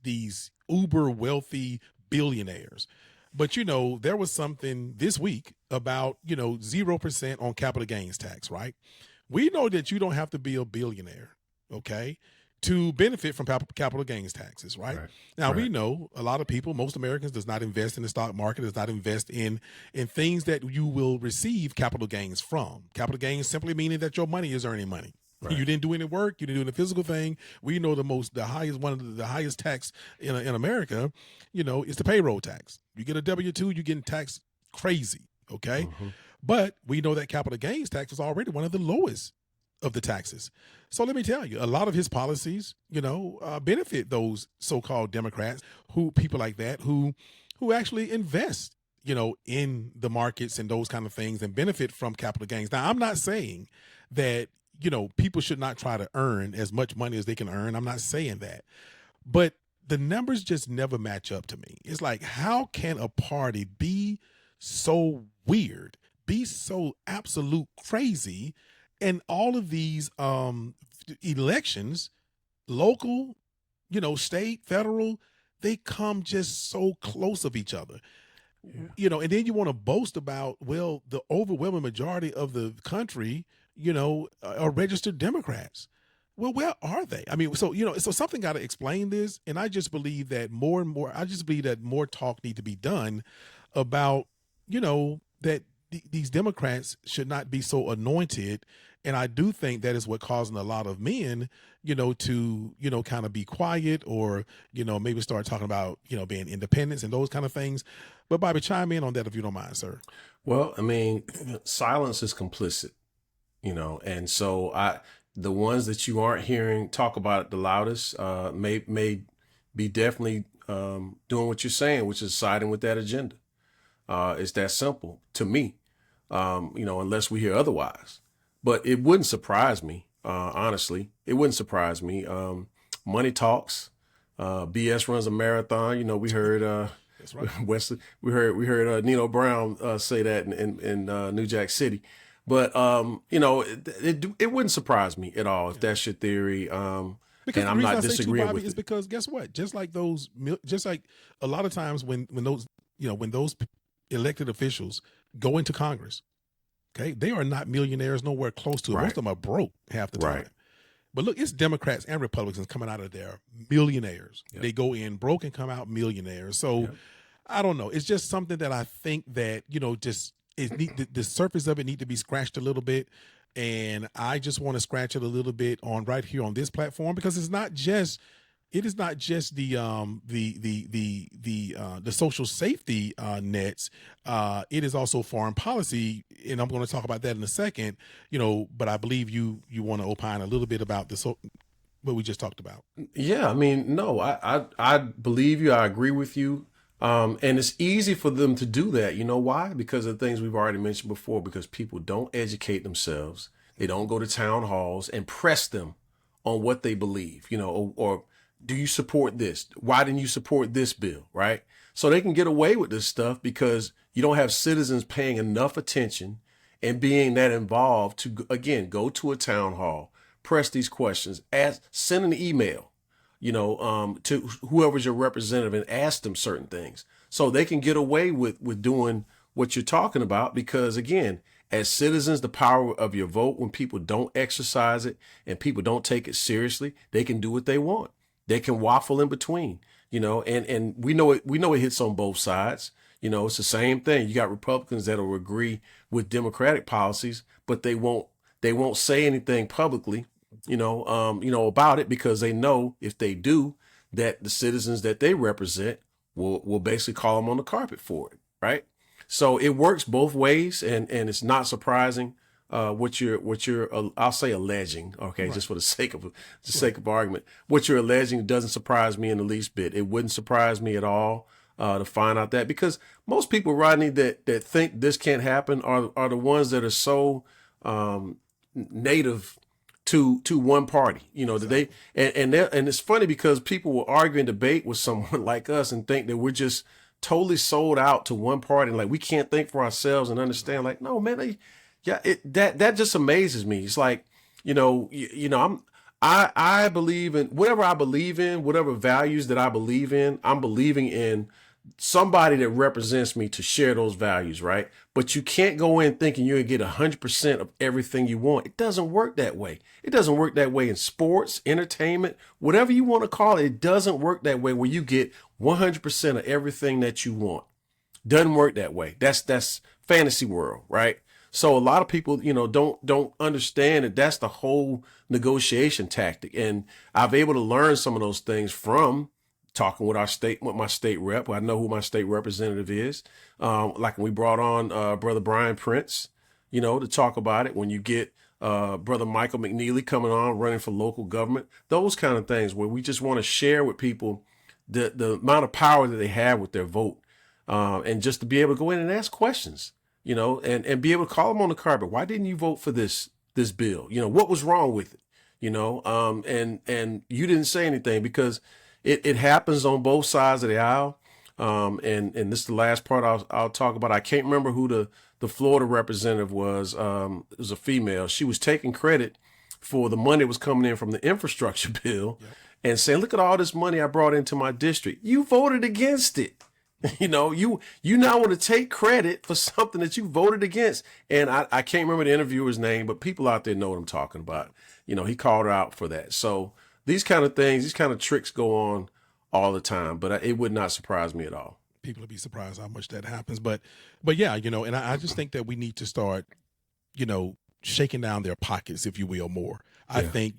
uber wealthy billionaires. But, there was something this week, about, 0% on capital gains tax, right? We know that you don't have to be a billionaire, okay, to benefit from capital gains taxes, right? Now, we know a lot of people, most Americans, does not invest in the stock market, does not invest in things that you will receive capital gains from. Capital gains simply meaning that your money is earning money. You didn't do any work. You didn't do any physical thing. We know one of the highest tax in America, is the payroll tax. You get a W-2, you're getting taxed crazy, okay? But we know that capital gains tax is already one of the lowest of the taxes. So let me tell you, a lot of his policies, benefit those so-called Democrats, people like that who actually invest, in the markets and those kind of things and benefit from capital gains. Now, I'm not saying that, people should not try to earn as much money as they can earn. I'm not saying that. But the numbers just never match up to me. It's like, how can a party be so weird, be so absolute crazy, and all of these elections, local, state, federal, they come just so close of each other. And then you want to boast about, well, the overwhelming majority of the country, are registered Democrats. Well, where are they? I mean, so something got to explain this, and I just believe that more talk need to be done about, that these Democrats should not be so anointed. And I do think that is what causing a lot of men, to, kind of be quiet or, maybe start talking about, being independents and those kind of things. But Bobby, chime in on that if you don't mind, sir. Well, I mean, silence is complicit, and so the ones that you aren't hearing talk about it the loudest may be definitely doing what you're saying, which is siding with that agenda. It's that simple to me, unless we hear otherwise. But it wouldn't surprise me, honestly. It wouldn't surprise me. Money talks. BS runs a marathon. We heard That's right. Wesley. We heard Nino Brown say that in New Jack City. But it wouldn't surprise me at all if that's your theory. Because and I'm not disagreeing Bobby, with is it. because guess what? Just like a lot of times when those elected officials go into Congress, okay, they are not millionaires nowhere close to it. Right. Most of them are broke half the time. Right. But look, it's Democrats and Republicans coming out of there millionaires. Yep. They go in broke and come out millionaires. So Yep. I don't know. It's just something that I think that, the surface of it need to be scratched a little bit. And I just want to scratch it a little bit right here on this platform, because it is not just the social safety nets. It is also foreign policy, and I'm going to talk about that in a second. But I believe you want to opine a little bit about what we just talked about. Yeah, I mean, no, I believe you. I agree with you. And it's easy for them to do that. You know why? Because of the things we've already mentioned before, because people don't educate themselves. They don't go to town halls and press them on what they believe, or do you support this? Why didn't you support this bill? Right. So they can get away with this stuff because you don't have citizens paying enough attention and being that involved to, again, go to a town hall, press these questions, send an email, to whoever's your representative and ask them certain things so they can get away with doing what you're talking about. Because again, as citizens, the power of your vote, when people don't exercise it and people don't take it seriously, they can do what they want. They can waffle in between, and we know it hits on both sides. It's the same thing. You got Republicans that'll agree with Democratic policies, but they won't say anything publicly, about it, because they know if they do, that the citizens that they represent will basically call them on the carpet for it. Right. So it works both ways, and it's not surprising what you're I'll say alleging, okay, right, just for the sake of argument. What you're alleging doesn't surprise me in the least bit. It wouldn't surprise me at all to find out that, because most people, Rodney, that think this can't happen are the ones that are so native to one party, exactly. That and it's funny because people will argue and debate with someone like us and think that we're just totally sold out to one party, and like we can't think for ourselves and understand. Like, no, man, that just amazes me. It's like, I believe in whatever I believe in, whatever values that I believe in. I'm believing in somebody that represents me to share those values, right? But you can't go in thinking you're gonna get 100% of everything you want. It doesn't work that way. It doesn't work that way in sports, entertainment, whatever you want to call it. It doesn't work that way where you get 100% of everything that you want. Doesn't work that way. That's fantasy world, right? So a lot of people, don't understand that that's the whole negotiation tactic. And I've able to learn some of those things from talking with my state rep. I know who my state representative is. Like when we brought on Brother Brian Prince, to talk about it. When you get Brother Michael McNeely coming on, running for local government, those kind of things where we just want to share with people the amount of power that they have with their vote, and just to be able to go in and ask questions, and be able to call them on the carpet. Why didn't you vote for this bill? What was wrong with it? And you didn't say anything because it happens on both sides of the aisle. And this is the last part I'll talk about. I can't remember who the Florida representative was. It was a female. She was taking credit for the money that was coming in from the infrastructure bill, and saying, look at all this money I brought into my district. You voted against it. You now want to take credit for something that you voted against. And I can't remember the interviewer's name, but people out there know what I'm talking about. He called her out for that. So these kind of things, these kind of tricks go on all the time, but it would not surprise me at all. People would be surprised how much that happens. But yeah, and I just think that we need to start, shaking down their pockets, if you will, more. I think,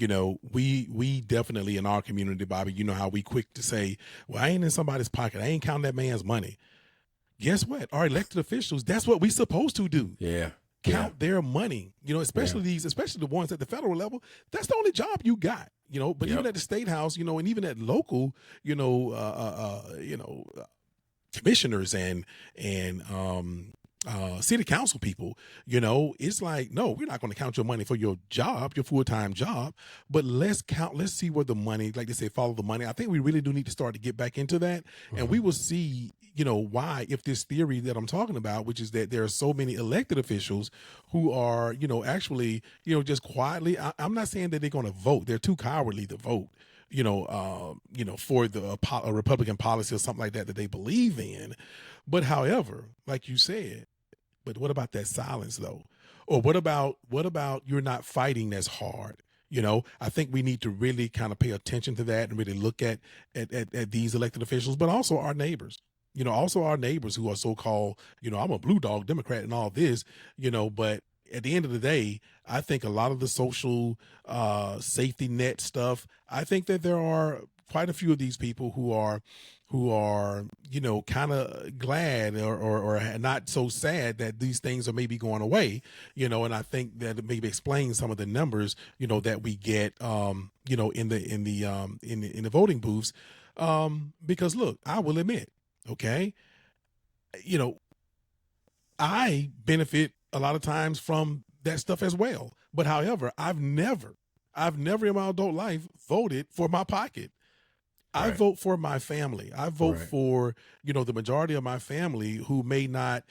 we definitely in our community, Bobby, how we quick to say, well, I ain't in somebody's pocket. I ain't counting that man's money. Guess what? Our elected officials, that's what we supposed to do. Yeah. Count their money, especially the ones at the federal level. That's the only job you got, but even at the state house, and even at local, commissioners and city council people, it's like, no, we're not going to count your money for your job, your full-time job, but let's see where the money, like they say, follow the money. I think we really do need to start to get back into that. And we will see, why, if this theory that I'm talking about, which is that there are so many elected officials who are, actually, just quietly, I'm not saying that they're going to vote. They're too cowardly to vote, for a Republican policy or something like that they believe in. But however, like you said, but what about that silence though? Or what about you're not fighting as hard? I think we need to really kind of pay attention to that and really look at these elected officials, but also our neighbors. Also our neighbors who are so-called, I'm a blue dog Democrat and all this, but at the end of the day, I think a lot of the social safety net stuff, I think that there are quite a few of these people who are, kind of glad or not so sad that these things are maybe going away, and I think that it maybe explains some of the numbers, that we get, in the voting booths. Because look, I will admit, okay, I benefit a lot of times from that stuff as well. But however, I've never in my adult life voted for my pocket. I vote for my family. I vote for, the majority of my family who may not,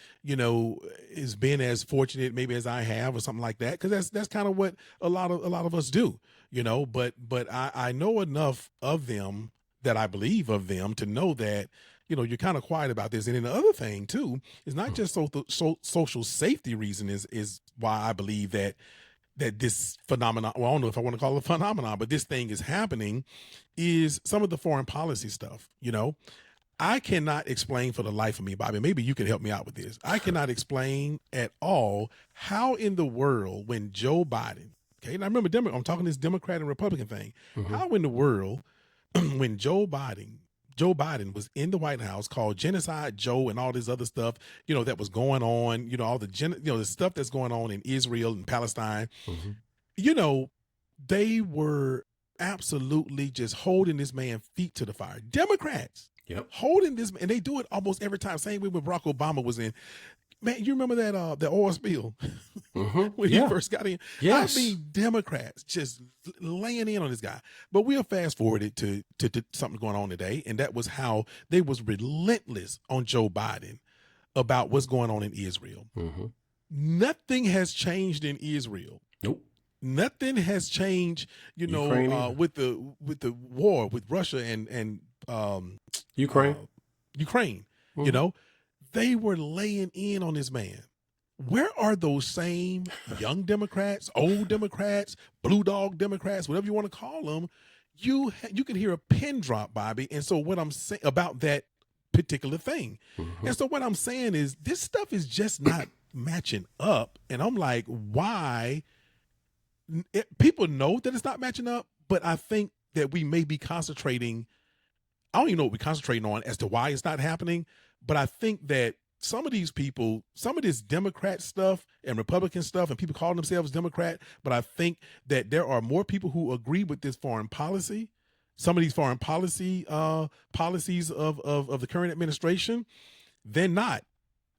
has been as fortunate maybe as I have or something like that. Cause that's kind of what a lot of us do, but I know enough of them that I believe of them to know that, you're kind of quiet about this. And then the other thing too, is not just social safety reason is why I believe that this phenomenon, well, I don't know if I want to call it a phenomenon, but this thing is happening, is some of the foreign policy stuff. I cannot explain for the life of me, Bobby, maybe you can help me out with this. I cannot explain at all how in the world when Joe Biden, okay, and I remember I'm talking this Democrat and Republican thing, how in the world when Joe Biden was in the White House, called Genocide Joe and all this other stuff, that was going on, all the stuff that's going on in Israel and Palestine, they were absolutely just holding this man feet to the fire. Democrats holding this, and they do it almost every time. Same way when Barack Obama was in. Man, you remember that the oil spill when he first got in? Yes. I mean, Democrats just laying in on this guy. But we'll fast forward it to something going on today, and that was how they was relentless on Joe Biden about what's going on in Israel. Nothing has changed in Israel. Nope. Nothing has changed, with the war with Russia and Ukraine. Ukraine. You know, they were laying in on this man. Where are those same young Democrats, old Democrats, blue dog Democrats, whatever you want to call them? You can hear a pin drop, Bobby. And so what I'm saying about that particular thing. And so what I'm saying is this stuff is just not matching up. And I'm like, why? People know that it's not matching up, but I think that we may be concentrating. I don't even know what we're concentrating on as to why it's not happening. But I think that some of these people, some of this Democrat stuff and Republican stuff, and people calling themselves Democrat, but I think that there are more people who agree with this foreign policy, some of these foreign policy policies of the current administration, than not.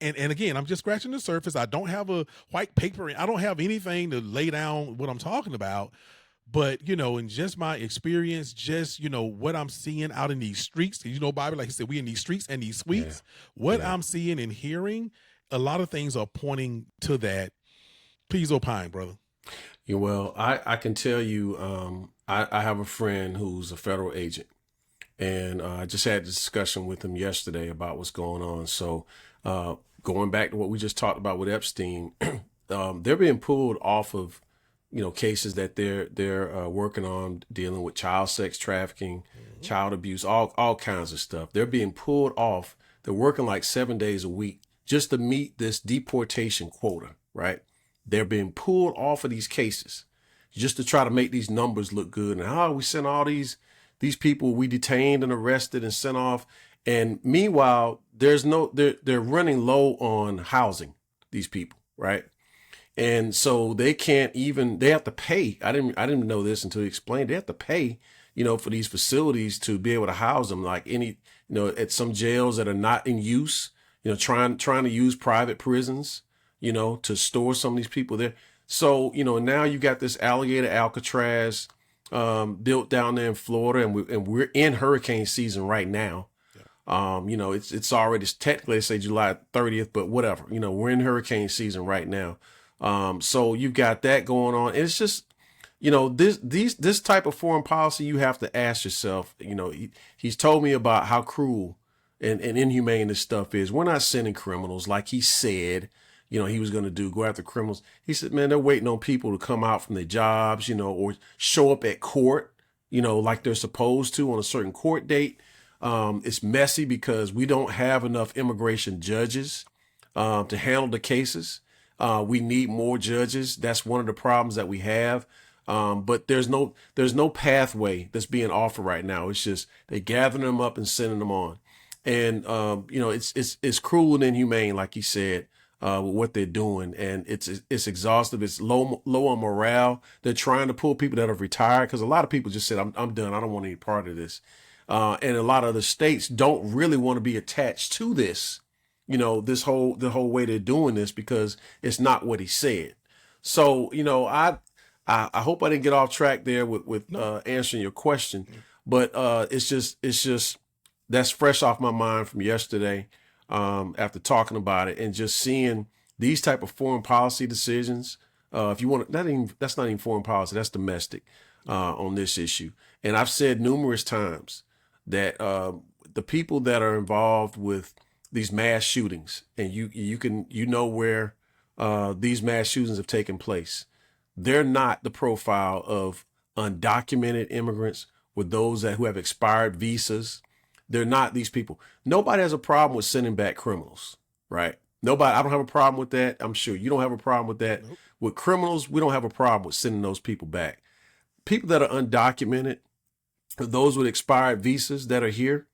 And again, I'm just scratching the surface. I don't have a white paper. I don't have anything to lay down what I'm talking about. But, in just my experience, just, what I'm seeing out in these streets, Bobby, like I said, we in these streets and these suites, what I'm seeing and hearing, a lot of things are pointing to that. Please opine, brother. Yeah, well, I can tell you, I have a friend who's a federal agent, and I just had a discussion with him yesterday about what's going on. So going back to what we just talked about with Epstein, they're being pulled off of cases that they're working on dealing with child sex trafficking, child abuse, all kinds of stuff. They're being pulled off. They're working like 7 days a week just to meet this deportation quota, right? They're being pulled off of these cases just to try to make these numbers look good. And we sent all these people we detained and arrested and sent off. And meanwhile, they're running low on housing, these people, right? And so they have to pay. I didn't know this until he explained. They have to pay, for these facilities to be able to house them, like at some jails that are not in use, trying to use private prisons, to store some of these people there. So, now you got this alligator Alcatraz built down there in Florida, and we're in hurricane season right now. It's already technically say July 30th, but whatever, we're in hurricane season right now. So you've got that going on. And it's just, this type of foreign policy, you have to ask yourself, he's told me about how cruel and inhumane this stuff is. We're not sending criminals like he said, he was going to go after criminals. He said, man, they're waiting on people to come out from their jobs, or show up at court, like they're supposed to on a certain court date. It's messy because we don't have enough immigration judges, to handle the cases. We need more judges. That's one of the problems that we have. But there's no pathway that's being offered right now. It's just they gathering them up and sending them on. And, it's cruel and inhumane, like he said, with what they're doing. And it's exhaustive. It's low on morale. They're trying to pull people that have retired, because a lot of people just said, I'm done. I don't want any part of this. And a lot of the states don't really want to be attached to this. The whole way they're doing this, because it's not what he said. So, I hope I didn't get off track there with answering your question, but it's just that's fresh off my mind from yesterday, after talking about it and just seeing these type of foreign policy decisions. If you want that's not even foreign policy, that's domestic, on this issue. And I've said numerous times that the people that are involved with these mass shootings, and you know where these mass shootings have taken place, they're not the profile of undocumented immigrants with those who have expired visas. They're not these people. Nobody has a problem with sending back criminals, right? Nobody. I don't have a problem with that. I'm sure you don't have a problem with that. Nope. With criminals, we don't have a problem with sending those people back. People that are undocumented, those with expired visas that are here,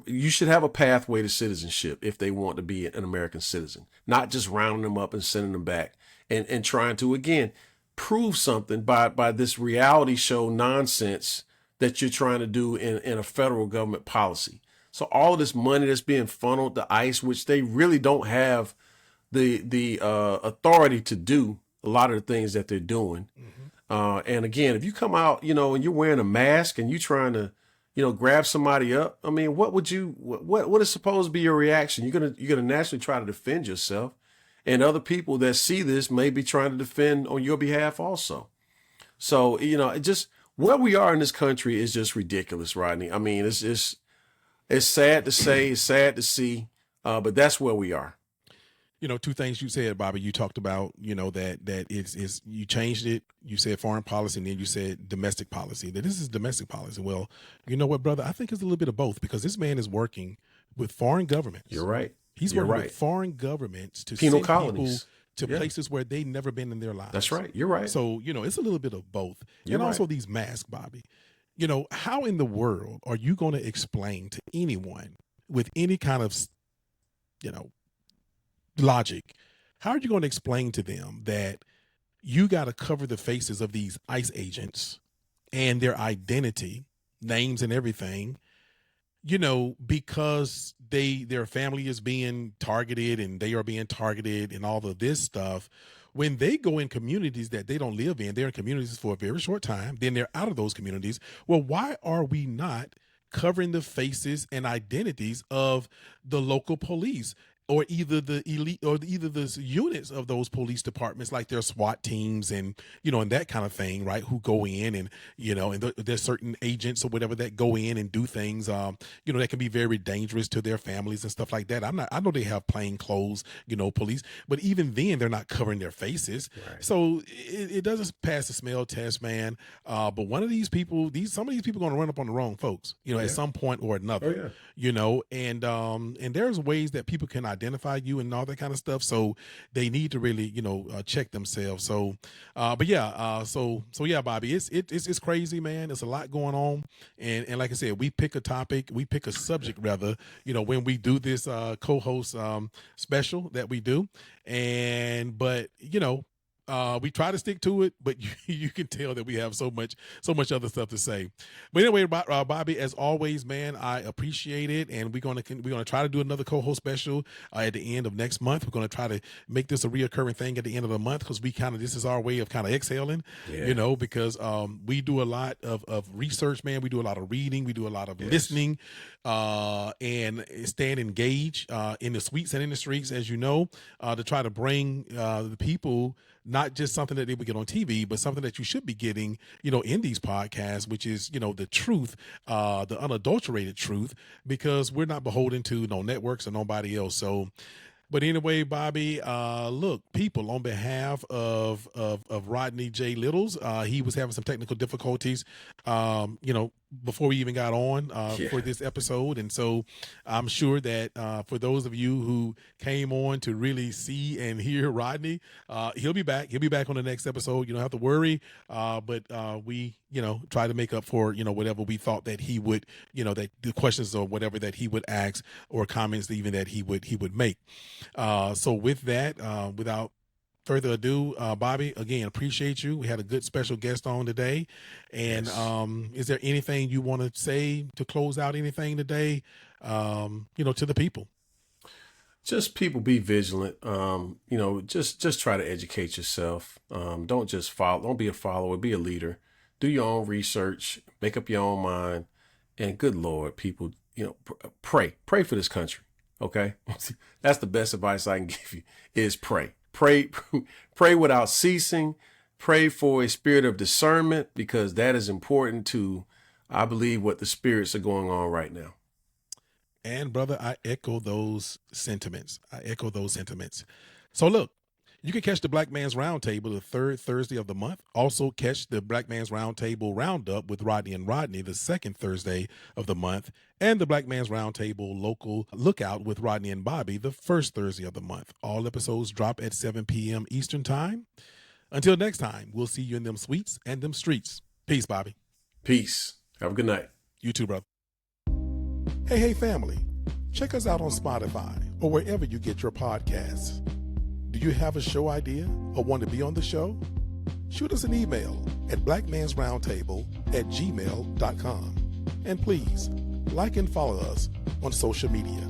you should have a pathway to citizenship if they want to be an American citizen, not just rounding them up and sending them back and trying to, again, prove something by this reality show nonsense that you're trying to do in a federal government policy. So all of this money that's being funneled to ICE, which they really don't have the authority to do a lot of the things that they're doing. Mm-hmm. And again, if you come out, and you're wearing a mask and you're trying to, grab somebody up, I mean, what is supposed to be your reaction? You're gonna naturally try to defend yourself, and other people that see this may be trying to defend on your behalf also. So, it just where we are in this country is just ridiculous, Rodney. I mean, it's It's sad to say, it's sad to see, but that's where we are. Two things you said, Bobby. You talked about, that is you changed it. You said foreign policy, and then you said domestic policy. That this is domestic policy. Well, you know what, brother? I think it's a little bit of both, because this man is working with foreign governments. You're right. He's You're working right. with foreign governments to penal send colonies people to places where they've never been in their lives. That's right. You're right. So, it's a little bit of both. You're and also right. these masks, Bobby. How in the world are you going to explain to anyone with any kind of, logic, how are you going to explain to them that you got to cover the faces of these ICE agents and their identity, names and everything, because their family is being targeted and they are being targeted and all of this stuff? When they go in communities that they don't live in, they're in communities for a very short time, then they're out of those communities. Well, why are we not covering the faces and identities of the local police, or either the elite, or either the units of those police departments, like their SWAT teams and, and that kind of thing, right? Who go in and, and there's certain agents or whatever that go in and do things, that can be very dangerous to their families and stuff like that. I know they have plain clothes, police, but even then they're not covering their faces. Right. So it doesn't pass the smell test, man. But some of these people are going to run up on the wrong folks, at some point or another, and there's ways that people can identify you and all that kind of stuff. So they need to really, check themselves. So, Bobby, it's crazy, man. There's a lot going on. And like I said, we pick a subject rather, when we do this co-host special that we do. But we try to stick to it, but you can tell that we have so much other stuff to say. But anyway, Bobby, as always, man, I appreciate it, and we're gonna try to do another co-host special at the end of next month. We're gonna try to make this a reoccurring thing at the end of the month, because this is our way of kind of exhaling, because we do a lot of research, man. We do a lot of reading, we do a lot of listening, and staying engaged in the suites and in the streets, as to try to bring the people not just something that they would get on TV, but something that you should be getting, in these podcasts, which is, the truth, the unadulterated truth, because we're not beholden to no networks or nobody else. So, but anyway, Bobby, look, people, on behalf of Rodney J. Littles, he was having some technical difficulties, before we even got on for this episode. And so I'm sure that for those of you who came on to really see and hear Rodney, he'll be back. He'll be back on the next episode. You don't have to worry. But we, try to make up for, whatever we thought that he would, that the questions or whatever that he would ask, or comments even that he would make. So with that, without further ado, Bobby, again, appreciate you. We had a good special guest on today. And is there anything you want to say to close out anything today, to the people? Just people, be vigilant. Just try to educate yourself. Don't just follow. Don't be a follower. Be a leader. Do your own research. Make up your own mind. And good Lord, people, pray for this country. Okay, that's the best advice I can give you, is pray. Pray without ceasing. Pray for a spirit of discernment, because that is important to, I believe, what the spirits are going on right now. And brother, I echo those sentiments. So look, you can catch the Black Man's Roundtable the third Thursday of the month. Also catch the Black Man's Roundtable Roundup with Rodney and Rodney the second Thursday of the month, and the Black Man's Roundtable Local Lookout with Rodney and Bobby the first Thursday of the month. All episodes drop at 7 p.m. Eastern Time. Until next time, we'll see you in them suites and them streets. Peace, Bobby. Peace. Have a good night. You too, brother. Hey, family. Check us out on Spotify or wherever you get your podcasts. Do you have a show idea or want to be on the show? Shoot us an email at blackmansroundtable@gmail.com. And please, like and follow us on social media.